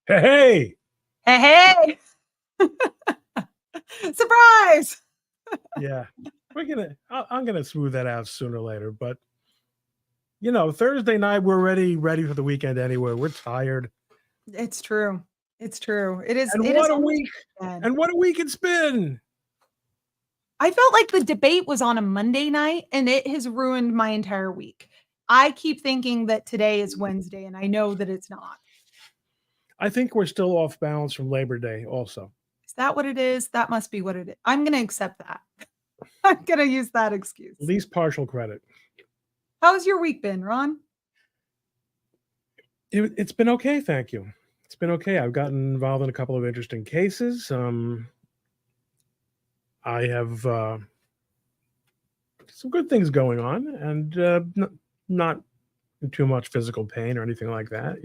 Hey, Hey, surprise! yeah, I'm gonna smooth that out sooner or later. But Thursday night we're ready for the weekend anyway. We're tired, It's true. It's true. It is. and It is what a almost week! weekend. And what a week it's been. I felt like the debate was on a Monday night, and it has ruined my entire week. I keep thinking that today is Wednesday, and I know that it's not. I think we're still off balance from Labor Day. Also, Is that what it is? That must be what it is. I'm going to accept that. I'm going to use that excuse. at least partial credit. How's your week been, Ron? It's been okay, thank you. It's been okay. I've gotten involved in a couple of interesting cases. I have some good things going on, and not too much physical pain or anything like that.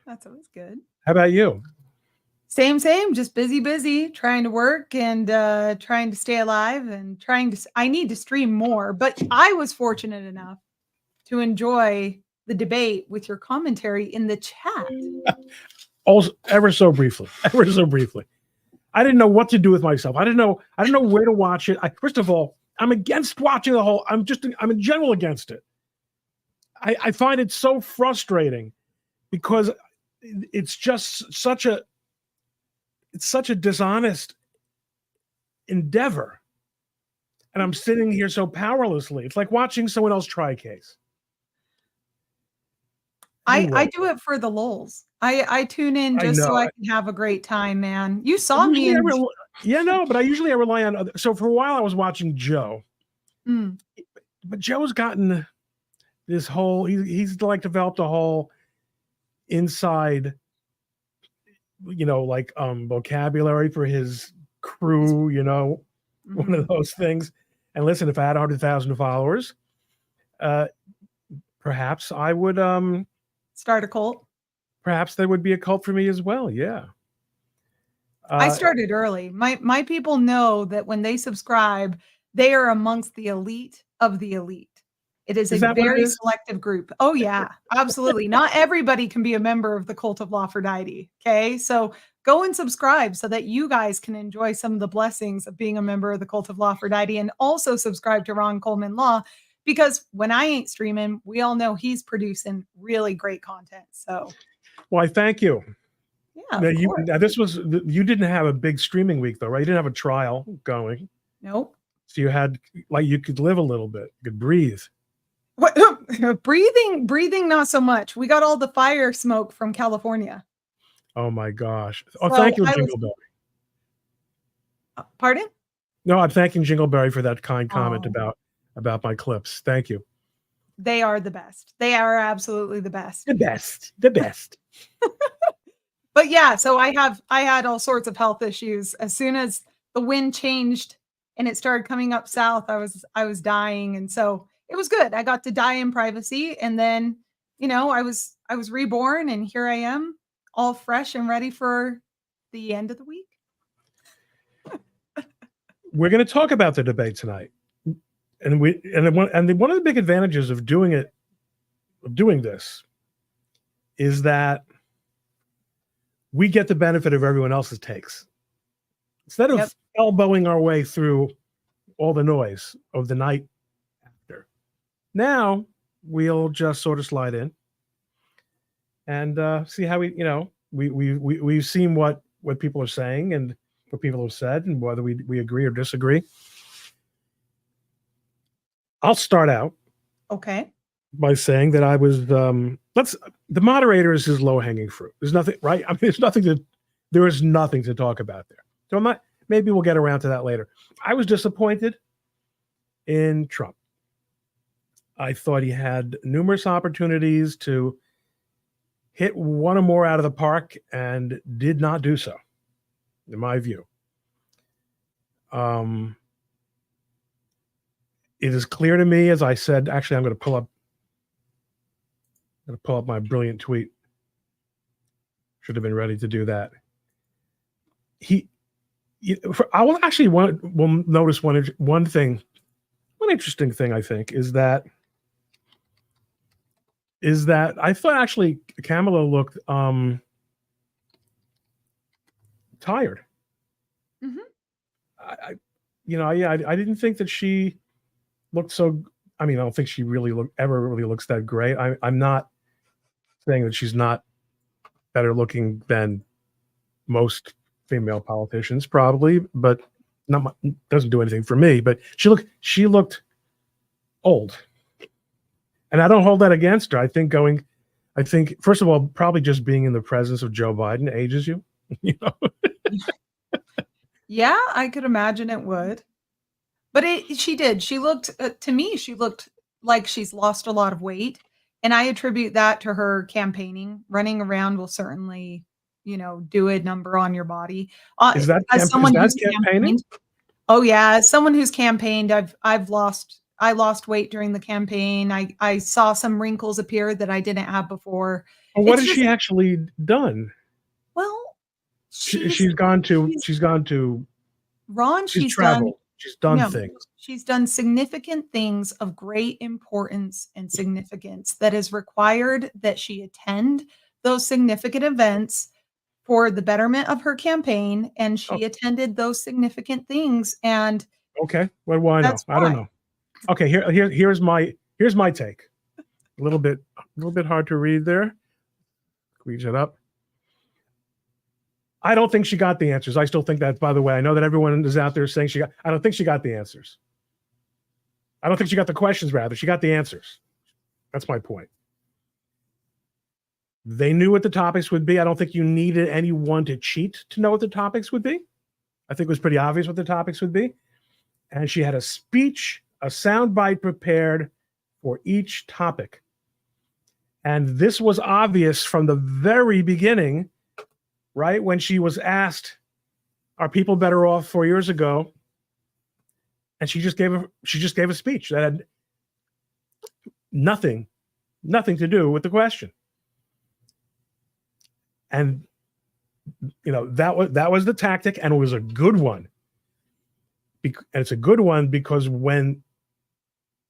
That's always good. How about you? Same, just busy, trying to work and trying to stay alive and I need to stream more, but I was fortunate enough to enjoy the debate with your commentary in the chat. Also, ever so briefly. I didn't know what to do with myself. I didn't know where to watch it. First of all, I'm against watching the whole. I'm in general against it. I find it so frustrating because it's just such a dishonest endeavor, and I'm sitting here so powerlessly. It's like watching someone else try a case. Anyway. I do it for the lulz. I tune in just so I can have a great time, man. You saw me in but I usually rely on other. So for a while I was watching Joe. But Joe's gotten this whole he's like developed a whole inside vocabulary for his crew, one of those things. And listen, if I had 100,000 followers, perhaps I would start a cult. Perhaps there would be a cult for me as well. Yeah. I started early. My people know that when they subscribe, they are amongst the elite of the elite. It is a very selective group. Oh yeah, absolutely. Not everybody can be a member of the Cult of Lafrodite. Okay. So go and subscribe so that you guys can enjoy some of the blessings of being a member of the Cult of Lafrodite, and also subscribe to Ron Coleman Law, because when I ain't streaming, we all know he's producing really great content. So, well, I thank you. Yeah. You didn't have a big streaming week though, right? You didn't have a trial going. Nope. So you had you could live a little bit, you could breathe. What breathing, not so much. We got all the fire smoke from California. Oh my gosh. Oh, so thank you, Jingleberry. Pardon? No, I'm thanking Jingleberry for that kind comment about my clips. Thank you. They are the best. They are absolutely the best. The best. But yeah, so I had all sorts of health issues. As soon as the wind changed and it started coming up south, I was dying, and so it was good. I got to die in privacy, and then I was reborn, and here I am, all fresh and ready for the end of the week. We're going to talk about the debate tonight, and one of the big advantages of doing this is that we get the benefit of everyone else's takes instead of elbowing our way through all the noise of the night after. Now we'll just sort of slide in and see how we've seen what people are saying and what people have said, and whether we agree or disagree. I'll start out by saying that I was the moderator is his low-hanging fruit. There's nothing, right? I mean, there is nothing to talk about there. So maybe we'll get around to that later. I was disappointed in Trump. I thought he had numerous opportunities to hit one or more out of the park and did not do so, in my view. It is clear to me, as I said, actually, I'm going to pull up my brilliant tweet. Should have been ready to do that. I will actually will notice one thing. One interesting thing, I think, is that I thought actually Kamala looked tired. Mhm. I didn't think that she looked so. I mean, I don't think she ever really looks that great. I'm not saying that she's not better looking than most female politicians, probably, but doesn't do anything for me. But she looked old, and I don't hold that against her. I think first of all, probably just being in the presence of Joe Biden ages you. You know, Yeah, I could imagine it would. But she did. She looked to me, she looked like she's lost a lot of weight, and I attribute that to her campaigning. Running around will certainly, do a number on your body. is that As someone who's campaigning? campaigned, oh yeah, as someone who's campaigned, I lost weight during the campaign. I saw some wrinkles appear that I didn't have before. Well, what has she actually done? Well, she's gone to Ron, she's traveled. She's done things. She's done significant things of great importance and significance that is required that she attend those significant events for the betterment of her campaign, and she attended those significant things. And okay, what do I know? I don't know. Okay, here's my take. A little bit hard to read there. Squeeze it up. I don't think she got the answers. I still think that, by the way, I know that everyone is out there saying I don't think she got the answers. I don't think she got the questions, rather. She got the answers. That's my point. They knew what the topics would be. I don't think you needed anyone to cheat to know what the topics would be. I think it was pretty obvious what the topics would be. And she had a speech, a soundbite prepared for each topic. And this was obvious from the very beginning, right? When she was asked, are people better off 4 years ago? And she just gave a speech that had nothing to do with the question. And that was the tactic, and it was a good one. And it's a good one because when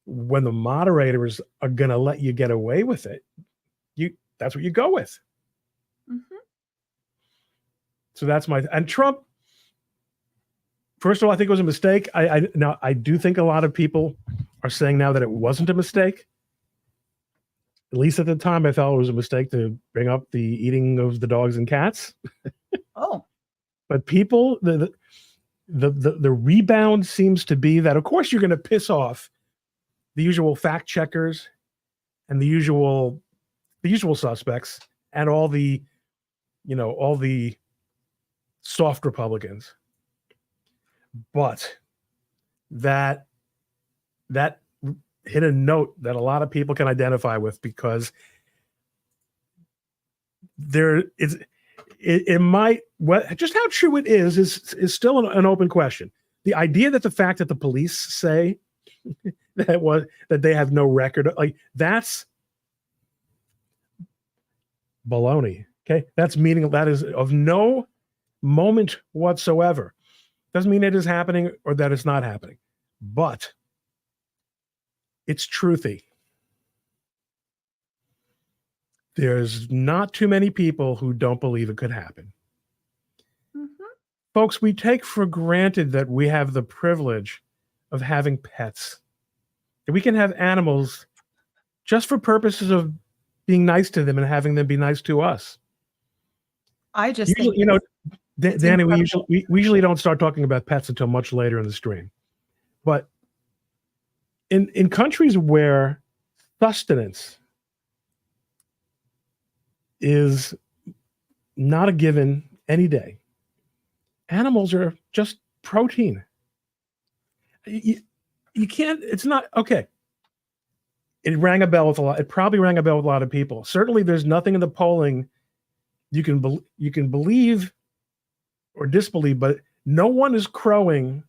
the moderators are going to let you get away with it, that's what you go with. Mm-hmm. So that's and Trump. First of all, I think it was a mistake. I do think a lot of people are saying now that it wasn't a mistake. At least at the time, I felt it was a mistake to bring up the eating of the dogs and cats. Oh, but people, the rebound seems to be that, of course, you're going to piss off the usual fact checkers and the usual suspects and all the soft Republicans. But that hit a note that a lot of people can identify with, because it might, just how true it is still an open question. The idea that the fact that the police say that they have no record, like, that's baloney. Okay, that's meaning that is of no moment whatsoever. Doesn't mean it is happening or that it's not happening, but it's truthy. There's not too many people who don't believe it could happen. mm-hmm. Folks, we take for granted that we have the privilege of having pets. That we can have animals just for purposes of being nice to them and having them be nice to us. I just think, Dani, we usually don't start talking about pets until much later in the stream. But in countries where sustenance is not a given any day, animals are just protein. You can't, it's not, okay. It rang a bell with it probably rang a bell with a lot of people. Certainly there's nothing in the polling you can believe or disbelieve, but no one is crowing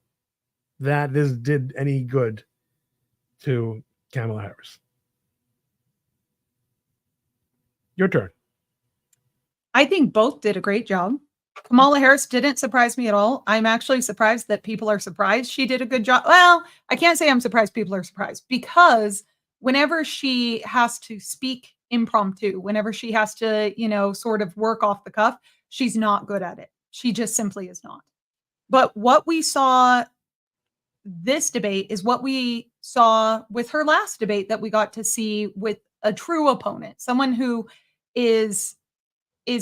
that this did any good to Kamala Harris. Your turn. I think both did a great job. Kamala Harris didn't surprise me at all. I'm actually surprised that people are surprised she did a good job. Well, I can't say I'm surprised people are surprised, because whenever she has to speak impromptu, whenever she has to, sort of work off the cuff, she's not good at it. She just simply is not. But what we saw this debate is what we saw with her last debate that we got to see with a true opponent, someone who is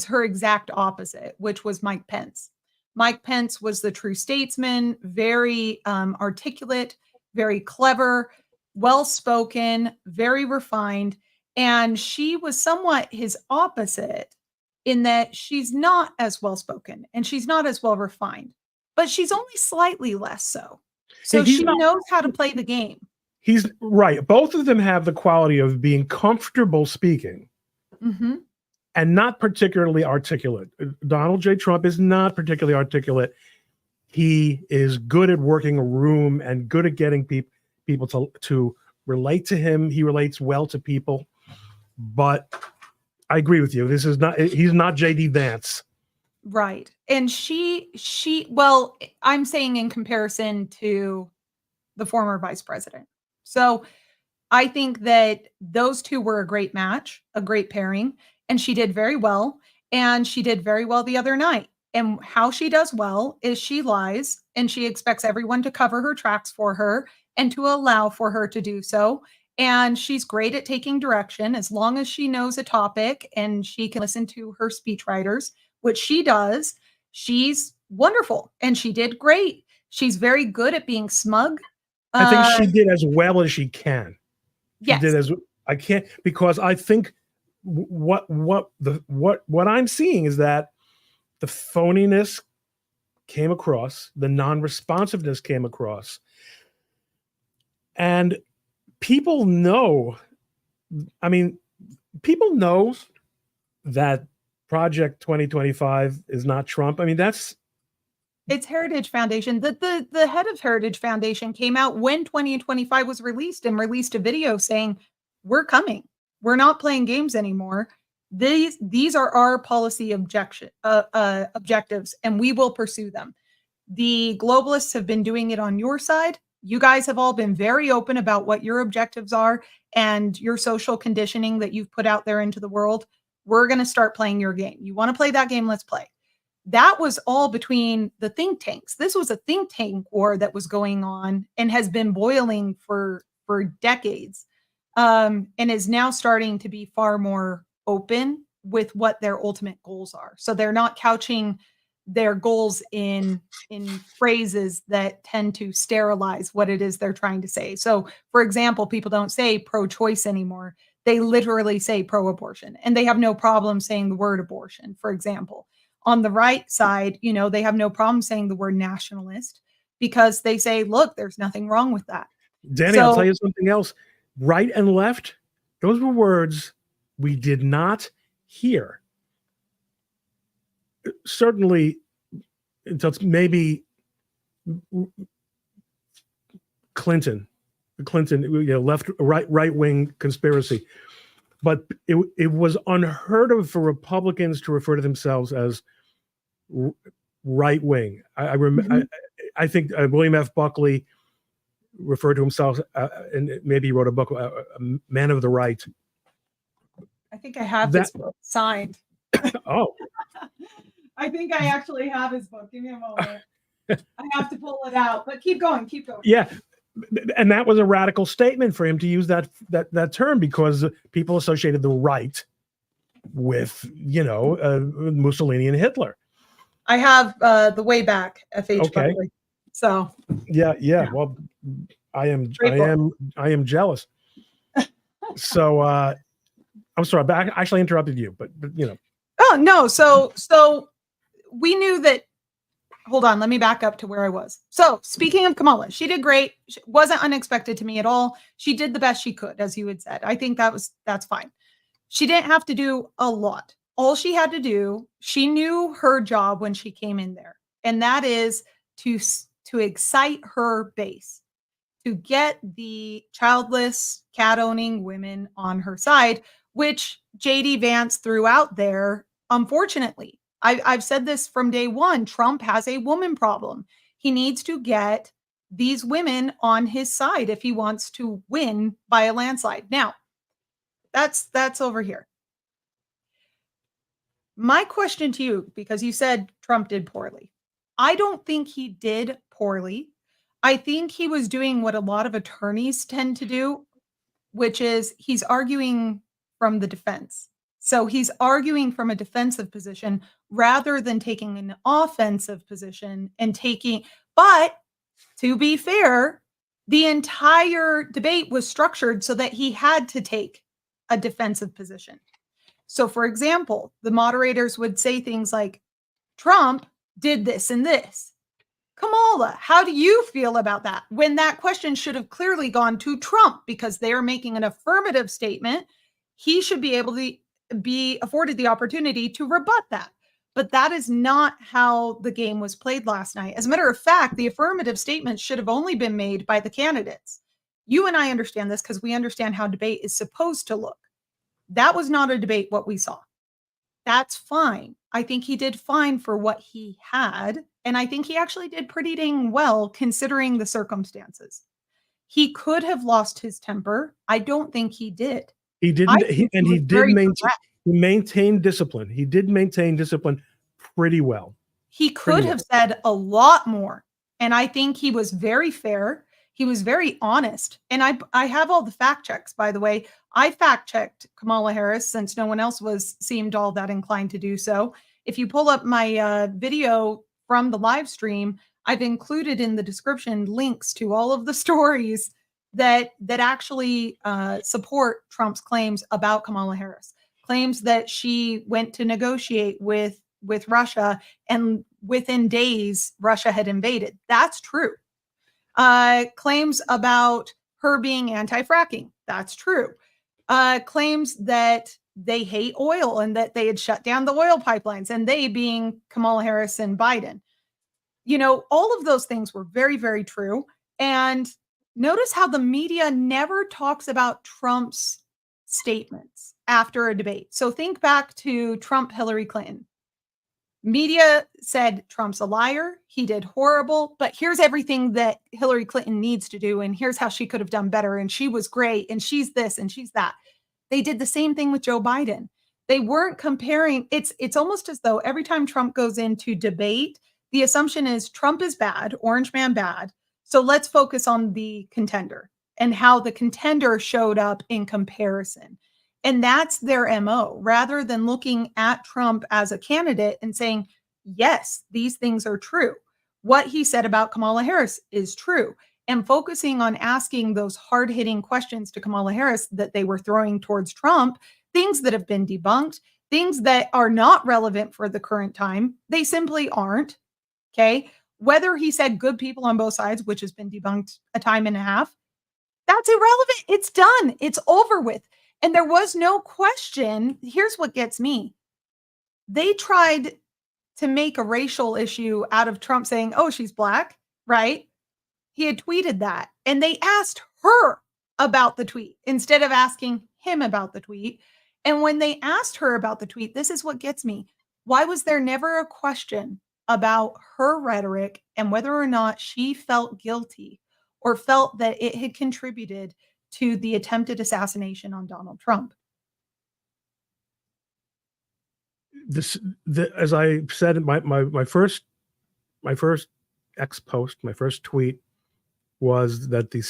her exact opposite, which was Mike Pence. Mike Pence was the true statesman, very articulate, very clever, well-spoken, very refined. And she was somewhat his opposite in that she's not as well-spoken and she's not as well-refined, but she's only slightly less so. So she knows how to play the game. He's right. Both of them have the quality of being comfortable speaking. Mm-hmm. And not particularly articulate. Donald J. Trump is not particularly articulate. He is good at working a room and good at getting people to relate to him. He relates well to people. But I agree with you. He's not J.D. Vance. Right. And well, I'm saying in comparison to the former vice president. So I think that those two were a great match, a great pairing. And she did very well. And she did very well the other night. And how she does well is she lies and she expects everyone to cover her tracks for her and to allow for her to do so. And she's great at taking direction as long as she knows a topic and she can listen to her speechwriters, which she does. She's wonderful and she did great. She's very good at being smug. I think she did as well as she can. Yes. She did as I can't, because I think what I'm seeing is that the phoniness came across, the non-responsiveness came across, and people know. I mean, people know that Project 2025 is not Trump. I mean, it's Heritage Foundation. The head of Heritage Foundation came out when 2025 was released and released a video saying, "We're coming. We're not playing games anymore. These are our policy objectives, and we will pursue them." The globalists have been doing it on your side. You guys have all been very open about what your objectives are and your social conditioning that you've put out there into the world. We're going to start playing your game. You want to play that game? Let's play. That was all between the think tanks. This was a think tank war that was going on and has been boiling for decades. And is now starting to be far more open with what their ultimate goals are. So they're not couching their goals in phrases that tend to sterilize what it is they're trying to say. So, for example, people don't say pro-choice anymore. They literally say pro-abortion, and they have no problem saying the word abortion, for example. On the right side, they have no problem saying the word nationalist because they say, look, there's nothing wrong with that. Dani, I'll tell you something else. Right and left, those were words we did not hear. Certainly, until maybe Clinton, left, right wing conspiracy. But it was unheard of for Republicans to refer to themselves as right wing. I remember. I think William F. Buckley referred to himself and maybe he wrote a book, Man of the Right. I think I have this book signed. Oh. I think I actually have his book. Give me a moment. I have to pull it out, but keep going. Yeah. And that was a radical statement for him to use that term because people associated the right with, Mussolini and Hitler. I have the way back F.H. Buckley. So yeah. Well, I am jealous. So I'm sorry, but I actually interrupted you, but Oh no, so we knew that. Hold on, let me back up to where I was. So speaking of Kamala, she did great. She wasn't unexpected to me at all. She did the best she could, as you had said. I think that's fine. She didn't have to do a lot. All she had to do, she knew her job when she came in there, and that is to excite her base, to get the childless, cat-owning women on her side, which J.D. Vance threw out there, unfortunately. I've said this from day one. Trump has a woman problem. He needs to get these women on his side if he wants to win by a landslide. Now, that's over here. My question to you, because you said Trump did poorly. I don't think he did poorly. I think he was doing what a lot of attorneys tend to do, which is he's arguing from the defense. So he's arguing from a defensive position rather than taking an offensive position and but to be fair, the entire debate was structured so that he had to take a defensive position. So, for example, the moderators would say things like, Trump did this and this. Kamala, how do you feel about that? When that question should have clearly gone to Trump because they are making an affirmative statement, he should be able to be afforded the opportunity to rebut that. But that is not how the game was played last night. As a matter of fact, the affirmative statement should have only been made by the candidates. You and I understand this because we understand how debate is supposed to look. That was not a debate, what we saw. That's fine. I think he did fine for what he had. And I think he actually did pretty dang well considering the circumstances. He could have lost his temper. I don't think he did. He didn't. He did maintain discipline. He did maintain discipline pretty well. He could have said a lot more. And I think he was very fair. He was very honest. And I have all the fact checks, by the way. I fact checked Kamala Harris since no one else seemed all that inclined to do so. If you pull up my video from the live stream, I've included in the description links to all of the stories that actually support Trump's claims about Kamala Harris. Claims that she went to negotiate with Russia and within days Russia had invaded. That's true. Claims about her being anti-fracking. That's true. Claims that they hate oil and that they had shut down the oil pipelines, and they being Kamala Harris and Biden. You know, all of those things were very, very true. And notice how the media never talks about Trump's statements after a debate. So think back to Trump, Hillary Clinton. Media said Trump's a liar. He did horrible, but here's everything that Hillary Clinton needs to do. And here's how she could have done better. And she was great. And she's this and she's that. They did the same thing with Joe Biden. They weren't comparing. It's almost as though every time Trump goes into debate, the assumption is Trump is bad, orange man bad. So let's focus on the contender and how the contender showed up in comparison. And that's their MO, rather than looking at Trump as a candidate and saying, yes, these things are true. What he said about Kamala Harris is true. And focusing on asking those hard-hitting questions to Kamala Harris that they were throwing towards Trump, things that have been debunked, things that are not relevant for the current time. They simply aren't. Okay. Whether he said good people on both sides, which has been debunked a time and a half, that's irrelevant. It's done. It's over with. And there was no question. Here's what gets me. They tried to make a racial issue out of Trump saying, oh, she's black, right? He had tweeted that. And they asked her about the tweet instead of asking him about the tweet. And when they asked her about the tweet, this is what gets me. Why was there never a question about her rhetoric and whether or not she felt guilty or felt that it had contributed to the attempted assassination on Donald Trump? As I said in my first X post, my first tweet was that the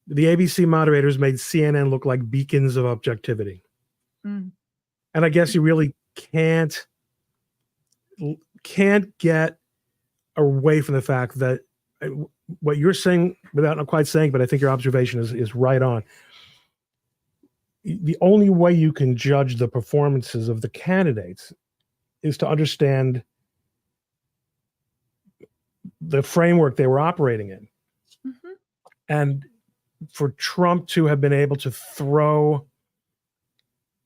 ABC moderators made CNN look like beacons of objectivity. And I guess you really can't get away from the fact that what you're saying, without not quite saying, but I think your observation is right on. The only way you can judge the performances of the candidates is to understand the framework they were operating in. Mm-hmm. And for Trump to have been able to throw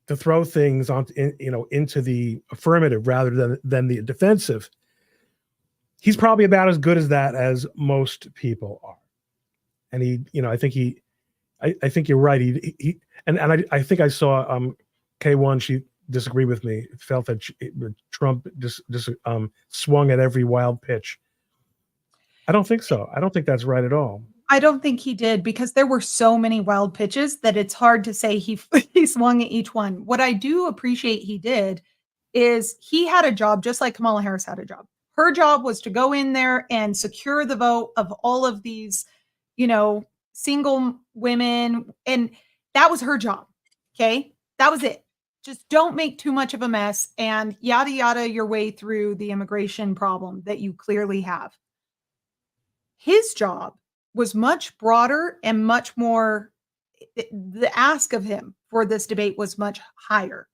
things into the affirmative rather than the defensive, he's probably about as good as that as most people are. And I think you're right. I think I saw K1, she disagreed with me, felt that Trump swung at every wild pitch. I don't think so. I don't think that's right at all. I don't think he did, because there were so many wild pitches that it's hard to say he he swung at each one. What I do appreciate he did is he had a job just like Kamala Harris had a job. Her job was to go in there and secure the vote of all of these, single women, and that was her job. Okay? That was it. Just don't make too much of a mess and yada yada your way through the immigration problem that you clearly have. His job was much broader and much more, the ask of him for this debate was much higher.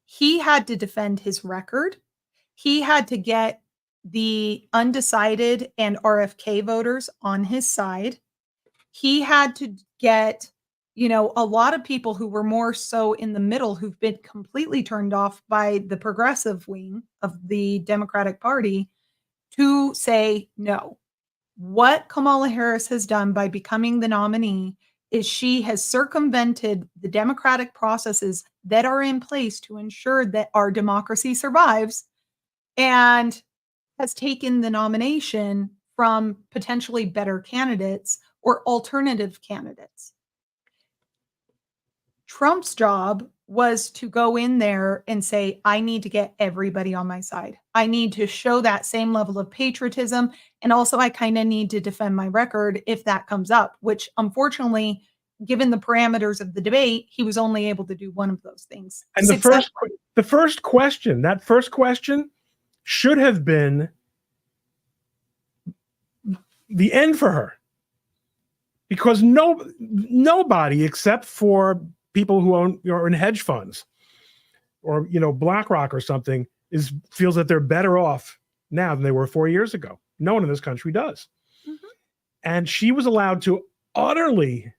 He had to defend his record. He had to get the undecided and RFK voters on his side. He had to get, a lot of people who were more so in the middle, who've been completely turned off by the progressive wing of the Democratic Party, to say no. What Kamala Harris has done by becoming the nominee is she has circumvented the democratic processes that are in place to ensure that our democracy survives, and has taken the nomination from potentially better candidates or alternative candidates. Trump's job was to go in there and say, I need to get everybody on my side. I need to show that same level of patriotism. And also, I kind of need to defend my record if that comes up, which unfortunately, given the parameters of the debate, he was only able to do one of those things. And the first question should have been the end for her. Because nobody except for people who are in hedge funds or BlackRock or something feels that they're better off now than they were 4 years ago. No one in this country does. Mm-hmm. And she was allowed to utterly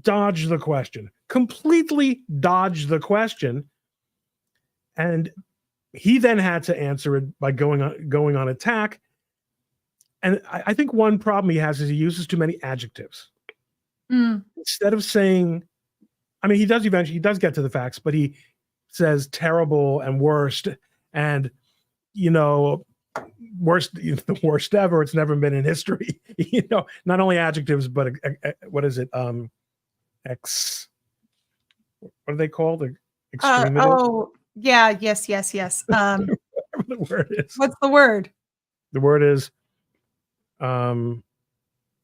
dodge the question, completely dodge the question. And he then had to answer it by going on attack. And I think one problem he has is he uses too many adjectives. Instead of saying, he does get to the facts, but he says terrible and worst and, worst, the worst ever. It's never been in history. Not only adjectives, but what is it? What are they called? Yeah. Yes. Whatever the word is. What's the word? The word is,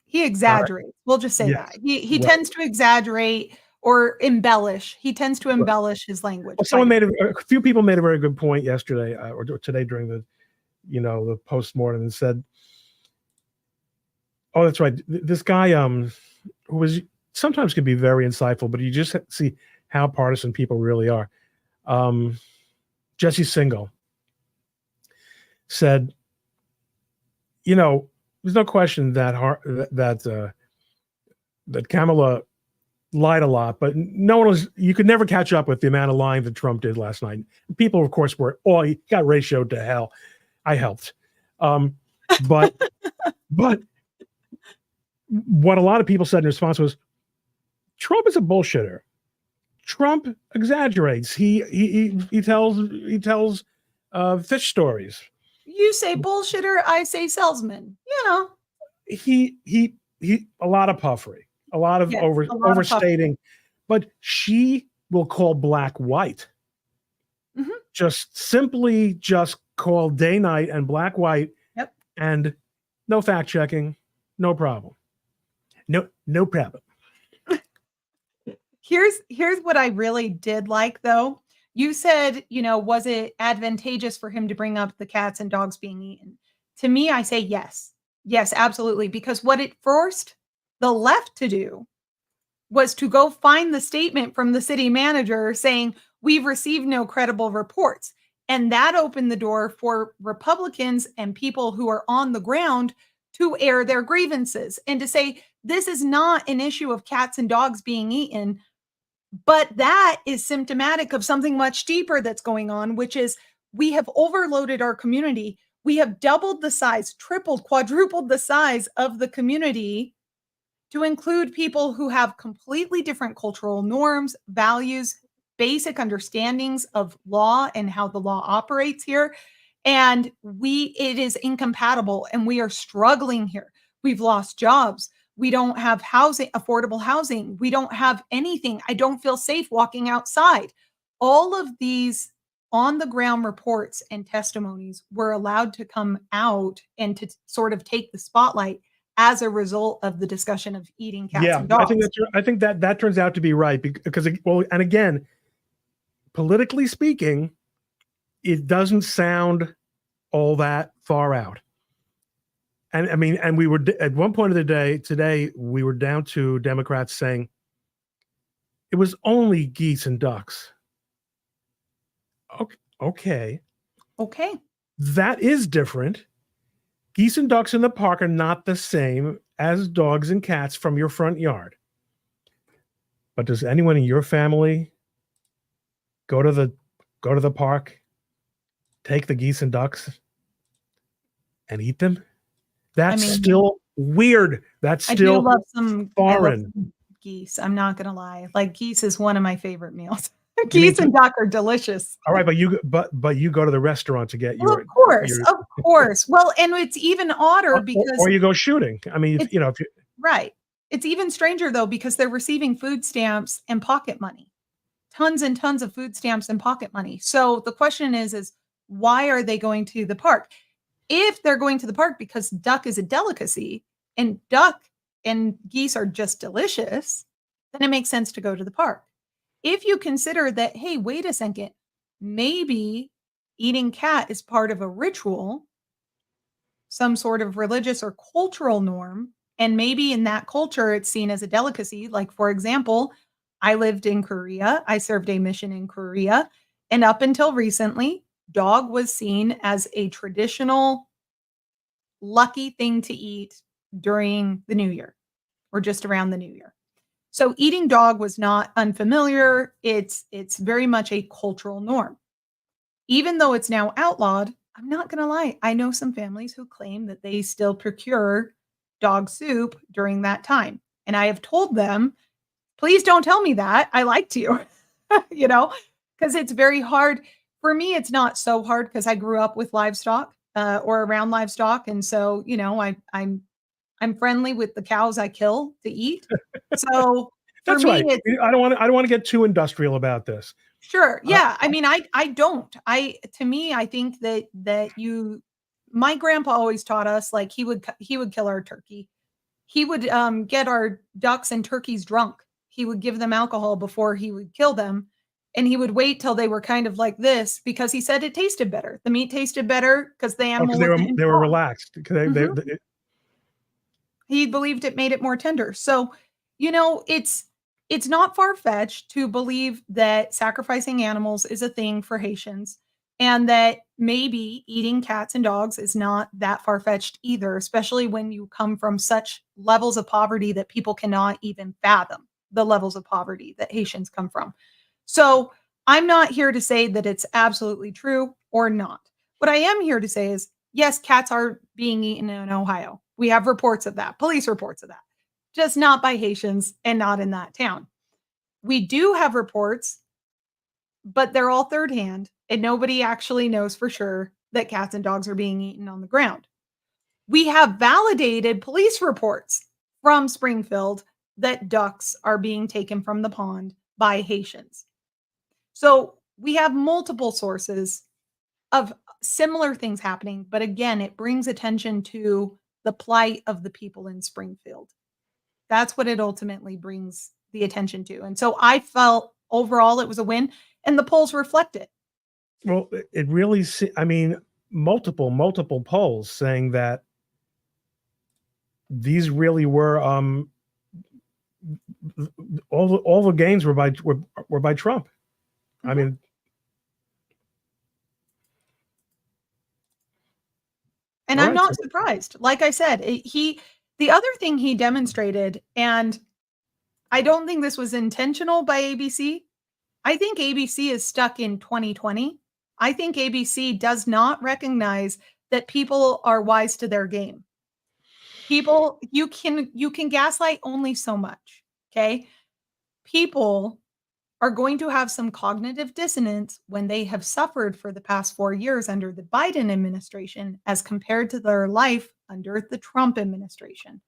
he exaggerates. We'll just say that he tends to exaggerate or embellish. He tends to embellish his language. Well, a few people made a very good point yesterday or today during the, the postmortem, and said, "Oh, that's right. This guy, who was sometimes can be very insightful, but you just see how partisan people really are." Jesse Singal said, there's no question that Kamala lied a lot, but you could never catch up with the amount of lying that Trump did last night. People, of course, he got ratioed to hell. I helped. But what a lot of people said in response was, Trump is a bullshitter. Trump exaggerates. He tells fish stories. You say bullshitter, I say salesman. He a lot of puffery, a lot of overstating, but she will call black white. Mm-hmm. Just call day night and black white. Yep. And no fact checking, no problem. No problem. Here's what I really did like, though. You said, was it advantageous for him to bring up the cats and dogs being eaten? To me, I say yes. Yes, absolutely. Because what it forced the left to do was to go find the statement from the city manager saying, we've received no credible reports. And that opened the door for Republicans and people who are on the ground to air their grievances and to say, this is not an issue of cats and dogs being eaten. But that is symptomatic of something much deeper that's going on, which is we have overloaded our community. We have doubled the size, tripled, quadrupled the size of the community to include people who have completely different cultural norms, values, basic understandings of law and how the law operates here. And it is incompatible, and we are struggling here. We've lost jobs. We don't have housing, affordable housing. We don't have anything. I don't feel safe walking outside. All of these on the ground reports and testimonies were allowed to come out and to sort of take the spotlight as a result of the discussion of eating cats and dogs. I think that turns out to be right because, well, and again, politically speaking, it doesn't sound all that far out. And I mean, and we were at one point of the day today, we were down to Democrats saying it was only geese and ducks. Okay. That is different. Geese and ducks in the park are not the same as dogs and cats from your front yard. But does anyone in your family go to the park, take the geese and ducks, and eat them? That's still weird. That's still I do love some foreign. Geese. I'm not gonna lie. Like, geese is one of my favorite meals. Geese and duck are delicious. All right, but you go to the restaurant to get your. Of course. Well, and it's even odder because or you go shooting. I mean, right. It's even stranger though because they're receiving food stamps and pocket money, tons and tons of food stamps and pocket money. So the question is why are they going to the park? If they're going to the park because duck is a delicacy and duck and geese are just delicious, then it makes sense to go to the park. If you consider that, hey, wait a second, maybe eating cat is part of a ritual, some sort of religious or cultural norm, and maybe in that culture it's seen as a delicacy. Like, for example, I lived in Korea. I served a mission in Korea. And up until recently, dog was seen as a traditional lucky thing to eat during the New Year or just around the New Year. So eating dog was not unfamiliar. It's very much a cultural norm. Even though it's now outlawed, I'm not going to lie. I know some families who claim that they still procure dog soup during that time. And I have told them, please don't tell me that. I like to, because it's very hard. For me, it's not so hard because I grew up with livestock or around livestock. And so, I'm friendly with the cows I kill to eat. So that's right. I don't want to get too industrial about this. Sure. Yeah. I mean, I don't. To me, I think that my grandpa always taught us, like, he would kill our turkey. He would get our ducks and turkeys drunk. He would give them alcohol before he would kill them. And he would wait till they were kind of like this because he said it tasted better. The meat tasted better because the animal they were relaxed. He believed it made it more tender. So, it's not far-fetched to believe that sacrificing animals is a thing for Haitians and that maybe eating cats and dogs is not that far-fetched either, especially when you come from such levels of poverty that people cannot even fathom the levels of poverty that Haitians come from. So I'm not here to say that it's absolutely true or not. What I am here to say is, yes, cats are being eaten in Ohio. We have reports of that, police reports of that, just not by Haitians and not in that town. We do have reports, but they're all third hand, and nobody actually knows for sure that cats and dogs are being eaten on the ground. We have validated police reports from Springfield that ducks are being taken from the pond by Haitians. So we have multiple sources of similar things happening, but again, it brings attention to the plight of the people in Springfield. That's what it ultimately brings the attention to. And so I felt overall it was a win, and the polls reflect it. Well, it really, multiple polls saying that these really were all the gains were by Trump. Mm-hmm. I mean, and I'm not surprised. Like I said, the other thing he demonstrated, and I don't think this was intentional by ABC. I think ABC is stuck in 2020. I think ABC does not recognize that people are wise to their game. People, you can gaslight only so much, okay? People are going to have some cognitive dissonance when they have suffered for the past 4 years under the Biden administration as compared to their life under the Trump administration.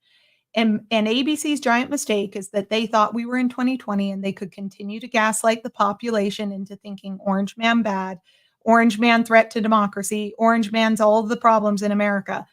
And ABC's giant mistake is that they thought we were in 2020 and they could continue to gaslight the population into thinking orange man bad, orange man threat to democracy, orange man's all of the problems in America.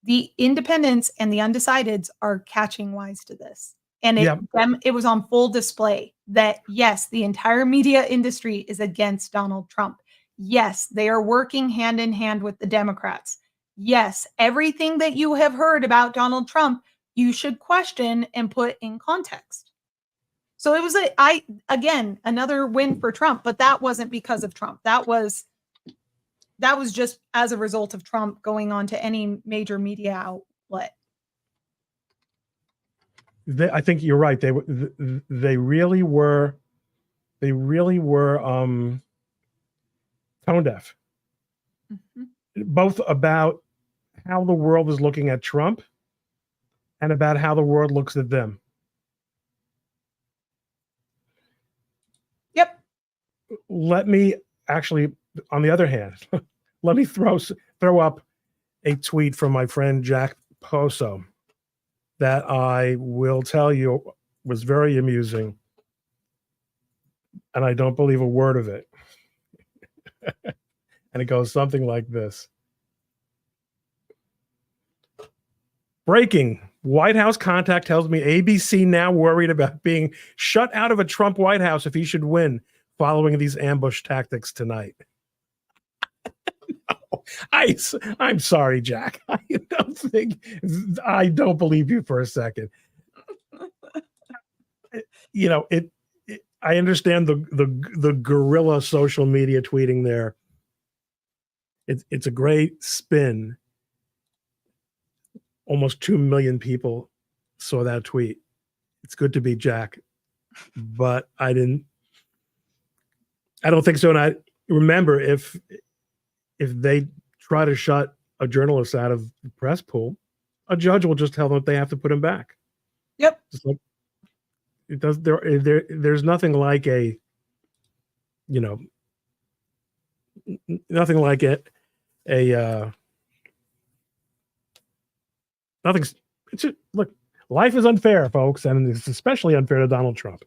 The independents and the undecideds are catching wise to this. And it was on full display that, yes, the entire media industry is against Donald Trump. Yes, they are working hand in hand with the Democrats. Yes, everything that you have heard about Donald Trump, you should question and put in context. So it was again, another win for Trump, but that wasn't because of Trump. That was just as a result of Trump going on to any major media outlet. I think you're right. They really were tone deaf, both about how the world is looking at Trump and about how the world looks at them. Yep. Let me actually, on the other hand, let me throw up a tweet from my friend Jack Poso that I will tell you was very amusing, and I don't believe a word of it. And it goes something like this. Breaking. White House contact tells me ABC now worried about being shut out of a Trump White House if he should win following these ambush tactics tonight. No, I'm sorry, Jack. I don't believe you for a second. You know, I understand the guerrilla social media tweeting there. It's a great spin. Almost 2 million people saw that tweet. It's good to be Jack, but I don't think so. And I remember if they try to shut a journalist out of the press pool, a judge will just tell them that they have to put him back. Yep. Just like it does. There's nothing like nothing like it. Look, life is unfair, folks, and it's especially unfair to Donald Trump.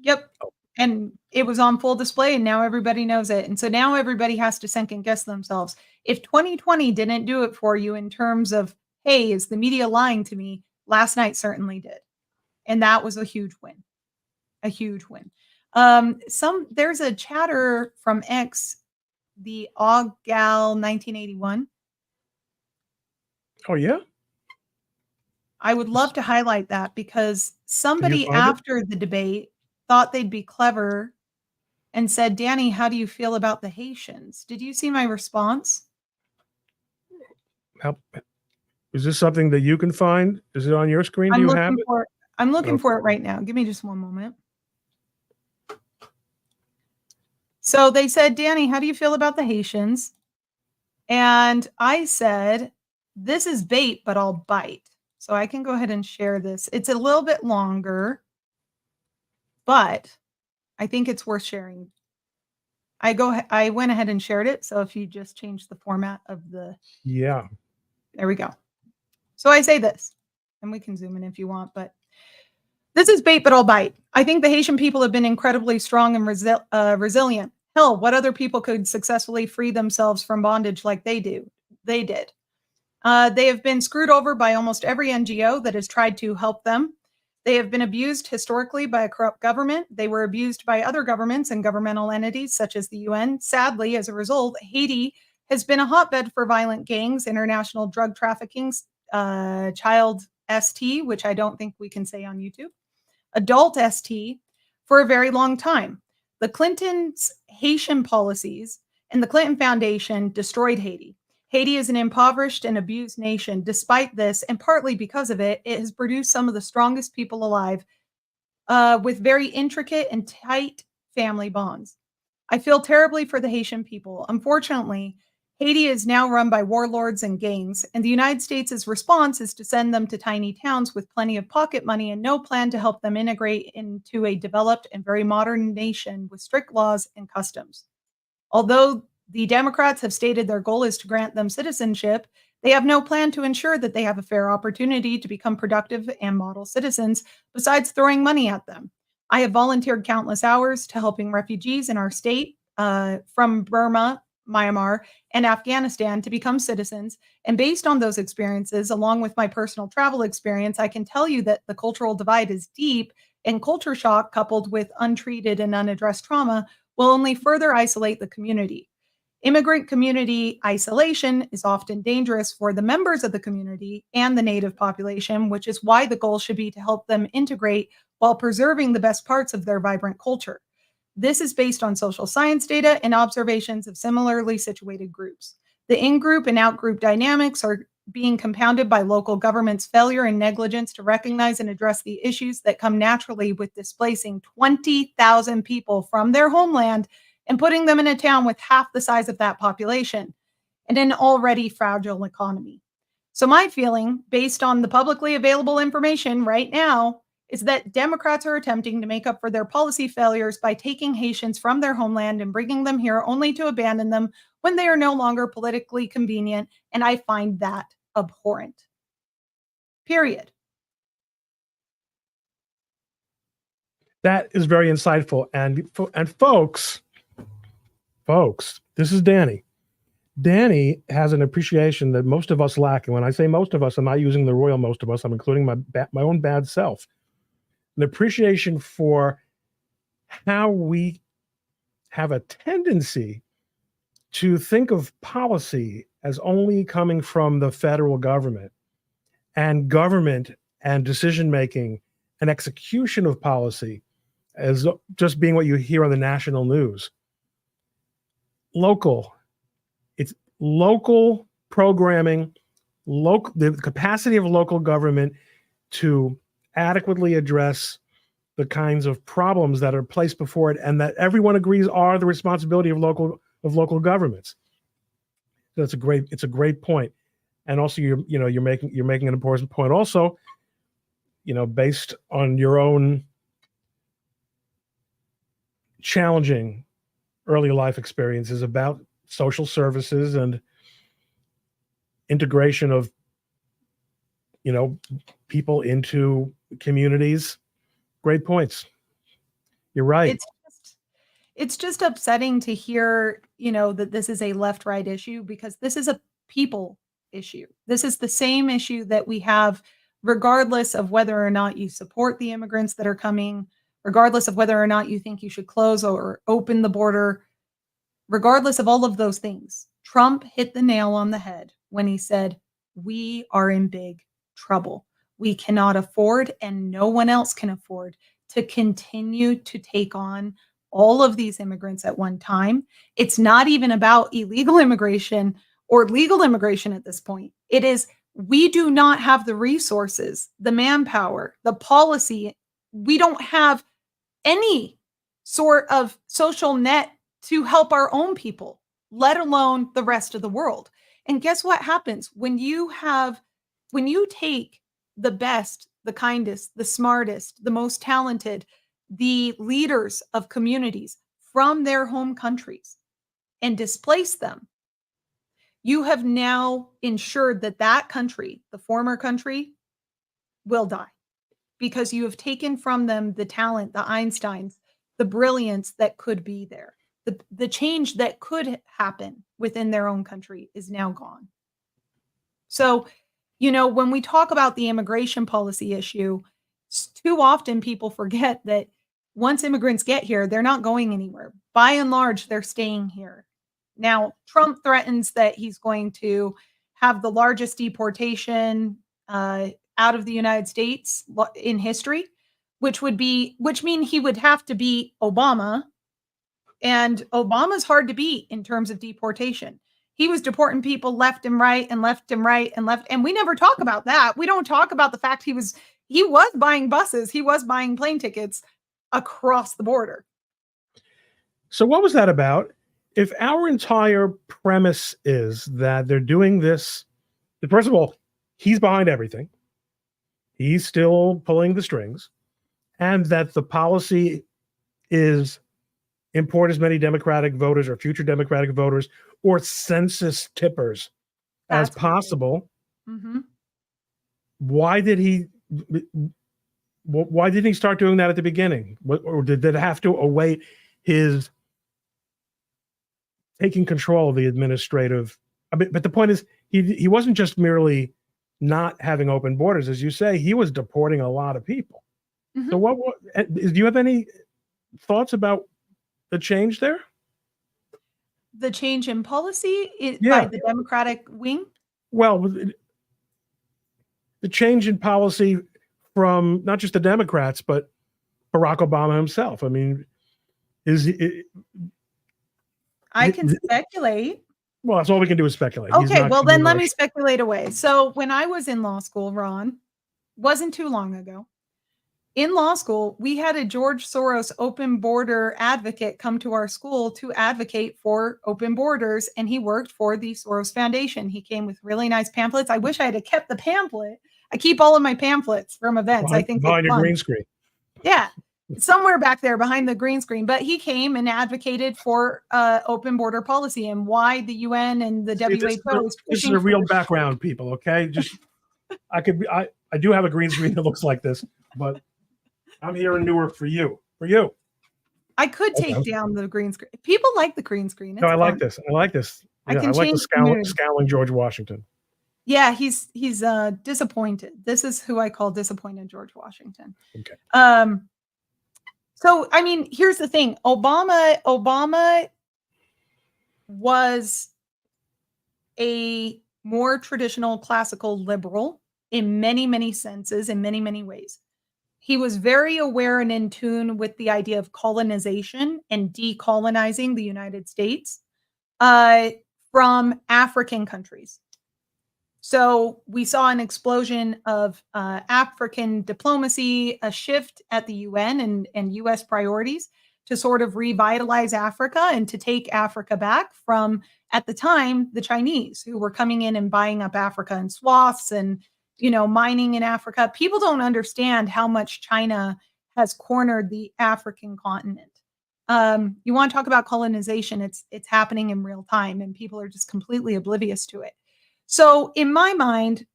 Yep. And it was on full display, and now everybody knows it. And so now everybody has to second guess themselves. If 2020 didn't do it for you in terms of, hey, is the media lying to me? Last night certainly did. And that was a huge win. A huge win. There's a chatter from X, the Oggal 1981. Oh, yeah? I would love to highlight that because somebody after the debate thought they'd be clever and said, Dani, how do you feel about the Haitians? Did you see my response? Is this something that you can find? Is it on your screen? Do you have it? I'm looking for it right now. Give me just one moment. So they said, Dani, how do you feel about the Haitians? And I said, this is bait, but I'll bite. So I can go ahead and share this. It's a little bit longer, but I think it's worth sharing. I went ahead and shared it. So if you just change the format of the... Yeah. There we go. So I say this, and we can zoom in if you want, but this is bait, but I'll bite. I think the Haitian people have been incredibly strong and resilient. Hell, what other people could successfully free themselves from bondage like they did? They have been screwed over by almost every NGO that has tried to help them. They have been abused historically by a corrupt government. They were abused by other governments and governmental entities such as the UN. Sadly, as a result, Haiti has been a hotbed for violent gangs, international drug trafficking, child ST, which I don't think we can say on YouTube, adult ST, for a very long time. The Clintons' Haitian policies and the Clinton Foundation destroyed Haiti. Haiti is an impoverished and abused nation. Despite this, and partly because of it, it has produced some of the strongest people alive with very intricate and tight family bonds. I feel terribly for the Haitian people. Unfortunately, Haiti is now run by warlords and gangs, and the United States' response is to send them to tiny towns with plenty of pocket money and no plan to help them integrate into a developed and very modern nation with strict laws and customs. Although The Democrats have stated their goal is to grant them citizenship. They have no plan to ensure that they have a fair opportunity to become productive and model citizens, besides throwing money at them. I have volunteered countless hours to helping refugees in our state from Burma, Myanmar, and Afghanistan to become citizens. And based on those experiences, along with my personal travel experience, I can tell you that the cultural divide is deep, and culture shock, coupled with untreated and unaddressed trauma, will only further isolate the community. Immigrant community isolation is often dangerous for the members of the community and the native population, which is why the goal should be to help them integrate while preserving the best parts of their vibrant culture. This is based on social science data and observations of similarly situated groups. The in-group and out-group dynamics are being compounded by local government's failure and negligence to recognize and address the issues that come naturally with displacing 20,000 people from their homeland and putting them in a town with half the size of that population and an already fragile economy. So my feeling, based on the publicly available information right now, is that Democrats are attempting to make up for their policy failures by taking Haitians from their homeland and bringing them here only to abandon them when they are no longer politically convenient, and I find that abhorrent. Period. That is very insightful. And folks, this is Dani. Dani has an appreciation that most of us lack. And when I say most of us, I'm not using the royal most of us. I'm including my own bad self. An appreciation for how we have a tendency to think of policy as only coming from the federal government and decision-making and execution of policy as just being what you hear on the national news. It's local programming, the capacity of local government to adequately address the kinds of problems that are placed before it and that everyone agrees are the responsibility of local governments. So it's a great point. And also you're making an important point also, based on your own challenging early life experiences about social services and integration of people into communities. Great points. You're right. It's just upsetting to hear, that this is a left-right issue, because this is a people issue. This is the same issue that we have regardless of whether or not you support the immigrants that are coming, regardless of whether or not you think you should close or open the border, regardless of all of those things. Trump hit the nail on the head when he said, we are in big trouble. We cannot afford, and no one else can afford, to continue to take on all of these immigrants at one time. It's not even about illegal immigration or legal immigration at this point. It is, we do not have the resources, the manpower, the policy. We don't have any sort of social net to help our own people, let alone the rest of the world. And guess what happens when you take the best, the kindest, the smartest, the most talented, the leaders of communities from their home countries and displace them? You have now ensured that country, the former country, will die, because you have taken from them the talent, the Einsteins, the brilliance that could be there. The change that could happen within their own country is now gone. So, when we talk about the immigration policy issue, too often people forget that once immigrants get here, they're not going anywhere. By and large, they're staying here. Now, Trump threatens that he's going to have the largest deportation out of the United States in history, which mean he would have to beat Obama. And Obama's hard to beat in terms of deportation. He was deporting people left and right and left and right and left. And we never talk about that. We don't talk about the fact he was buying buses. He was buying plane tickets across the border. So what was that about? If our entire premise is that they're doing this, first of all, he's behind everything. He's still pulling the strings, and that the policy is import as many Democratic voters or future Democratic voters or census tippers as possible. Mm-hmm. Why didn't he start doing that at the beginning? Or did it have to await his taking control of the administrative? But the point is, he wasn't just merely not having open borders, as you say. He was deporting a lot of people. Mm-hmm. So do you have any thoughts about the change there? The change in policy by the Democratic wing? Well, the change in policy from not just the Democrats, but Barack Obama himself. I mean, I can speculate. Well, that's all we can do is speculate. Okay, well then let me speculate away. So when I was in law school, Ron, wasn't too long ago, in law school, we had a George Soros open border advocate come to our school to advocate for open borders, and he worked for the Soros Foundation. He came with really nice pamphlets. I wish I had kept the pamphlet. I keep all of my pamphlets from events. I think behind your green screen. Yeah, somewhere back there behind the green screen. But he came and advocated for open border policy and why the UN and the WHO is pushing. This is a real background, people. Okay, just I do have a green screen that looks like this, but I'm here in Newark for you. I could take down the green screen. People like the green screen. No, I like this. Yeah, I like the scowling George Washington. Yeah, he's disappointed. This is who I call disappointed George Washington. Okay. So I mean, here's the thing. Obama was a more traditional classical liberal in many, many senses, in many, many ways. He was very aware and in tune with the idea of colonization and decolonizing the United States from African countries. So we saw an explosion of African diplomacy, a shift at the UN and US priorities to sort of revitalize Africa and to take Africa back from, at the time, the Chinese, who were coming in and buying up Africa in swaths and mining in Africa. People don't understand how much China has cornered the African continent. You want to talk about colonization, it's happening in real time and people are just completely oblivious to it. So in my mind,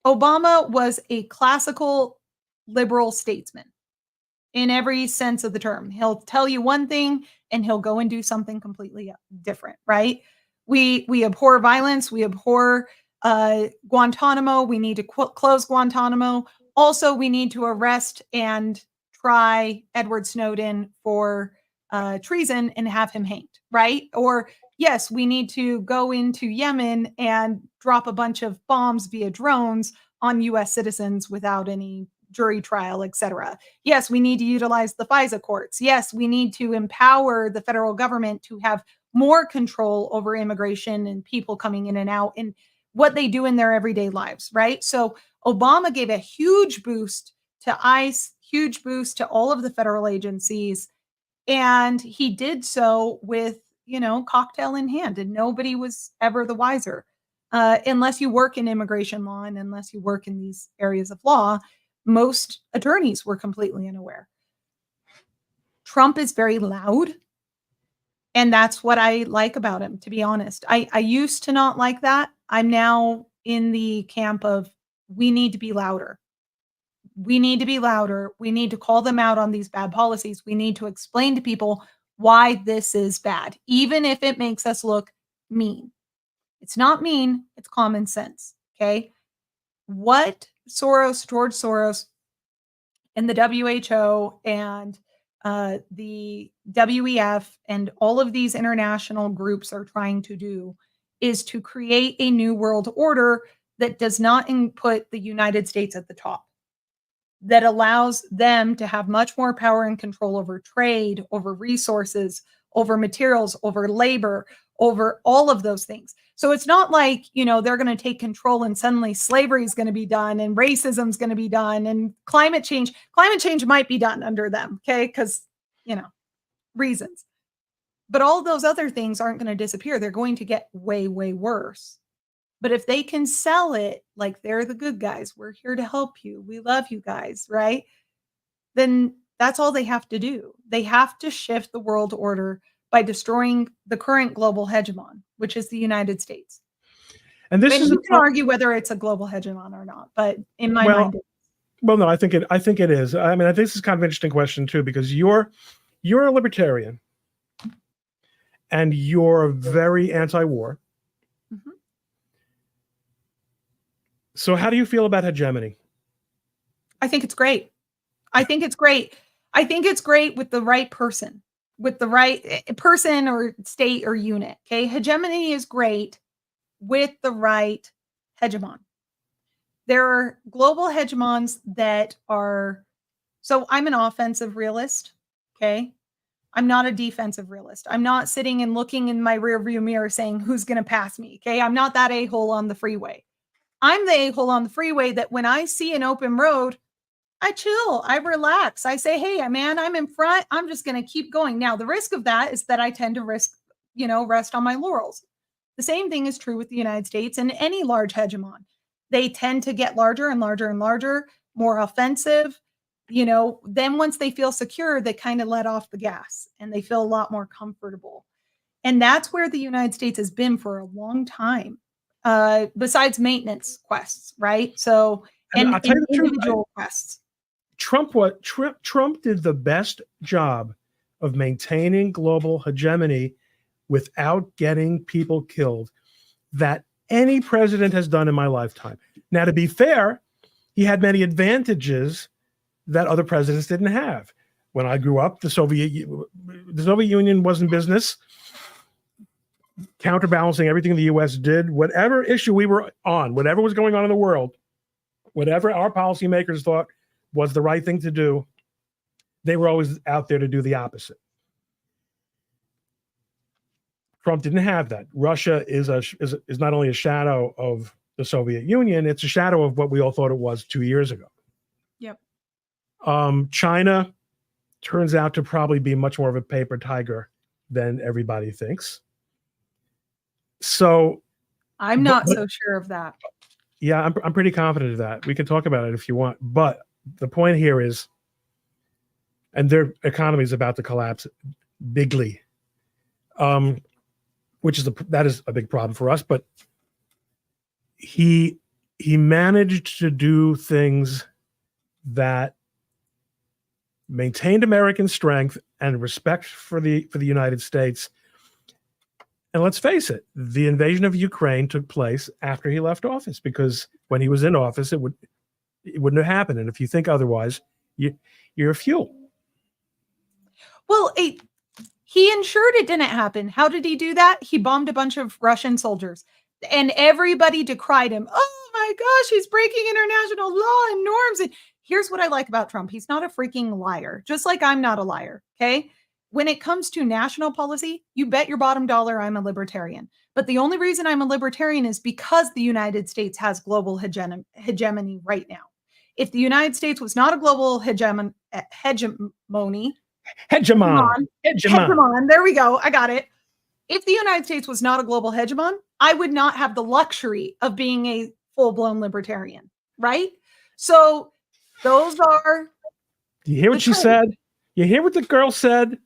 Obama was a classical liberal statesman in every sense of the term. He'll tell you one thing and he'll go and do something completely different, right? We abhor violence. We abhor Guantanamo. We need to close Guantanamo. Also, we need to arrest and try Edward Snowden for treason and have him hanged, right? Or yes, we need to go into Yemen and drop a bunch of bombs via drones on U.S. citizens without any jury trial, etc. Yes, we need to utilize the FISA courts. Yes, we need to empower the federal government to have more control over immigration and people coming in and out and what they do in their everyday lives, right? So Obama gave a huge boost to ICE, huge boost to all of the federal agencies. And he did so with, cocktail in hand, and nobody was ever the wiser. Unless you work in immigration law and unless you work in these areas of law, most attorneys were completely unaware. Trump is very loud. And that's what I like about him, to be honest. I used to not like that. I'm now in the camp of we need to be louder. We need to be louder. We need to call them out on these bad policies. We need to explain to people why this is bad, even if it makes us look mean. It's not mean, it's common sense, okay? What George Soros and the WHO and the WEF and all of these international groups are trying to do is to create a new world order that does not put the United States at the top, that allows them to have much more power and control over trade, over resources, over materials, over labor, over all of those things. So it's not like, they're going to take control and suddenly slavery is going to be done and racism is going to be done and climate change might be done under them. Okay. Because, reasons, but all those other things aren't going to disappear. They're going to get way, way worse. But if they can sell it like they're the good guys, we're here to help you, we love you guys, right? Then that's all they have to do. They have to shift the world order by destroying the current global hegemon, which is the United States. And this is you can argue whether it's a global hegemon or not, but in my mind, well, no, I think it is. I mean, I think this is kind of an interesting question too, because you're a libertarian and you're very anti-war. Mm-hmm. So how do you feel about hegemony? I think it's great. I think it's great. I think it's great with the right person, with the right person or state or unit. Okay. Hegemony is great with the right hegemon. There are global hegemons that are, so I'm an offensive realist. Okay. I'm not a defensive realist. I'm not sitting and looking in my rearview mirror saying who's going to pass me. Okay. I'm not that a-hole on the freeway. I'm the a-hole on the freeway that when I see an open road, I chill, I relax. I say, hey, man, I'm in front. I'm just going to keep going. Now, the risk of that is that I tend to rest on my laurels. The same thing is true with the United States and any large hegemon. They tend to get larger and larger and larger, more offensive. Then once they feel secure, they kind of let off the gas and they feel a lot more comfortable. And that's where the United States has been for a long time, besides maintenance quests, right? So, and individual quests. Trump did the best job of maintaining global hegemony without getting people killed that any president has done in my lifetime. Now, to be fair, he had many advantages that other presidents didn't have. When I grew up, the Soviet Union was in business, counterbalancing everything the U.S. did. Whatever issue we were on, whatever was going on in the world, whatever our policymakers thought was the right thing to do, they were always out there to do the opposite. Trump didn't have that. Russia is not only a shadow of the Soviet Union, it's a shadow of what we all thought it was 2 years ago. Yep. China turns out to probably be much more of a paper tiger than everybody thinks. So I'm not so sure of that. Yeah, I'm pretty confident of that. We can talk about it if you want. But the point here is, and their economy is about to collapse bigly, that is a big problem for us. But he managed to do things that maintained American strength and respect for the United States. And let's face it, the invasion of Ukraine took place after he left office, because when he was in office, it wouldn't have happened. And if you think otherwise, you're a fool. Well, he ensured it didn't happen. How did he do that? He bombed a bunch of Russian soldiers, and everybody decried him. Oh my gosh, he's breaking international law and norms. And here's what I like about Trump. He's not a freaking liar, just like I'm not a liar, okay? When it comes to national policy, you bet your bottom dollar I'm a libertarian. But the only reason I'm a libertarian is because the United States has global hegemony right now. If the United States was not a global hegemon, there we go. I got it. If the United States was not a global hegemon, I would not have the luxury of being a full-blown libertarian, right? So those are... You hear what she said? You hear what the girl said?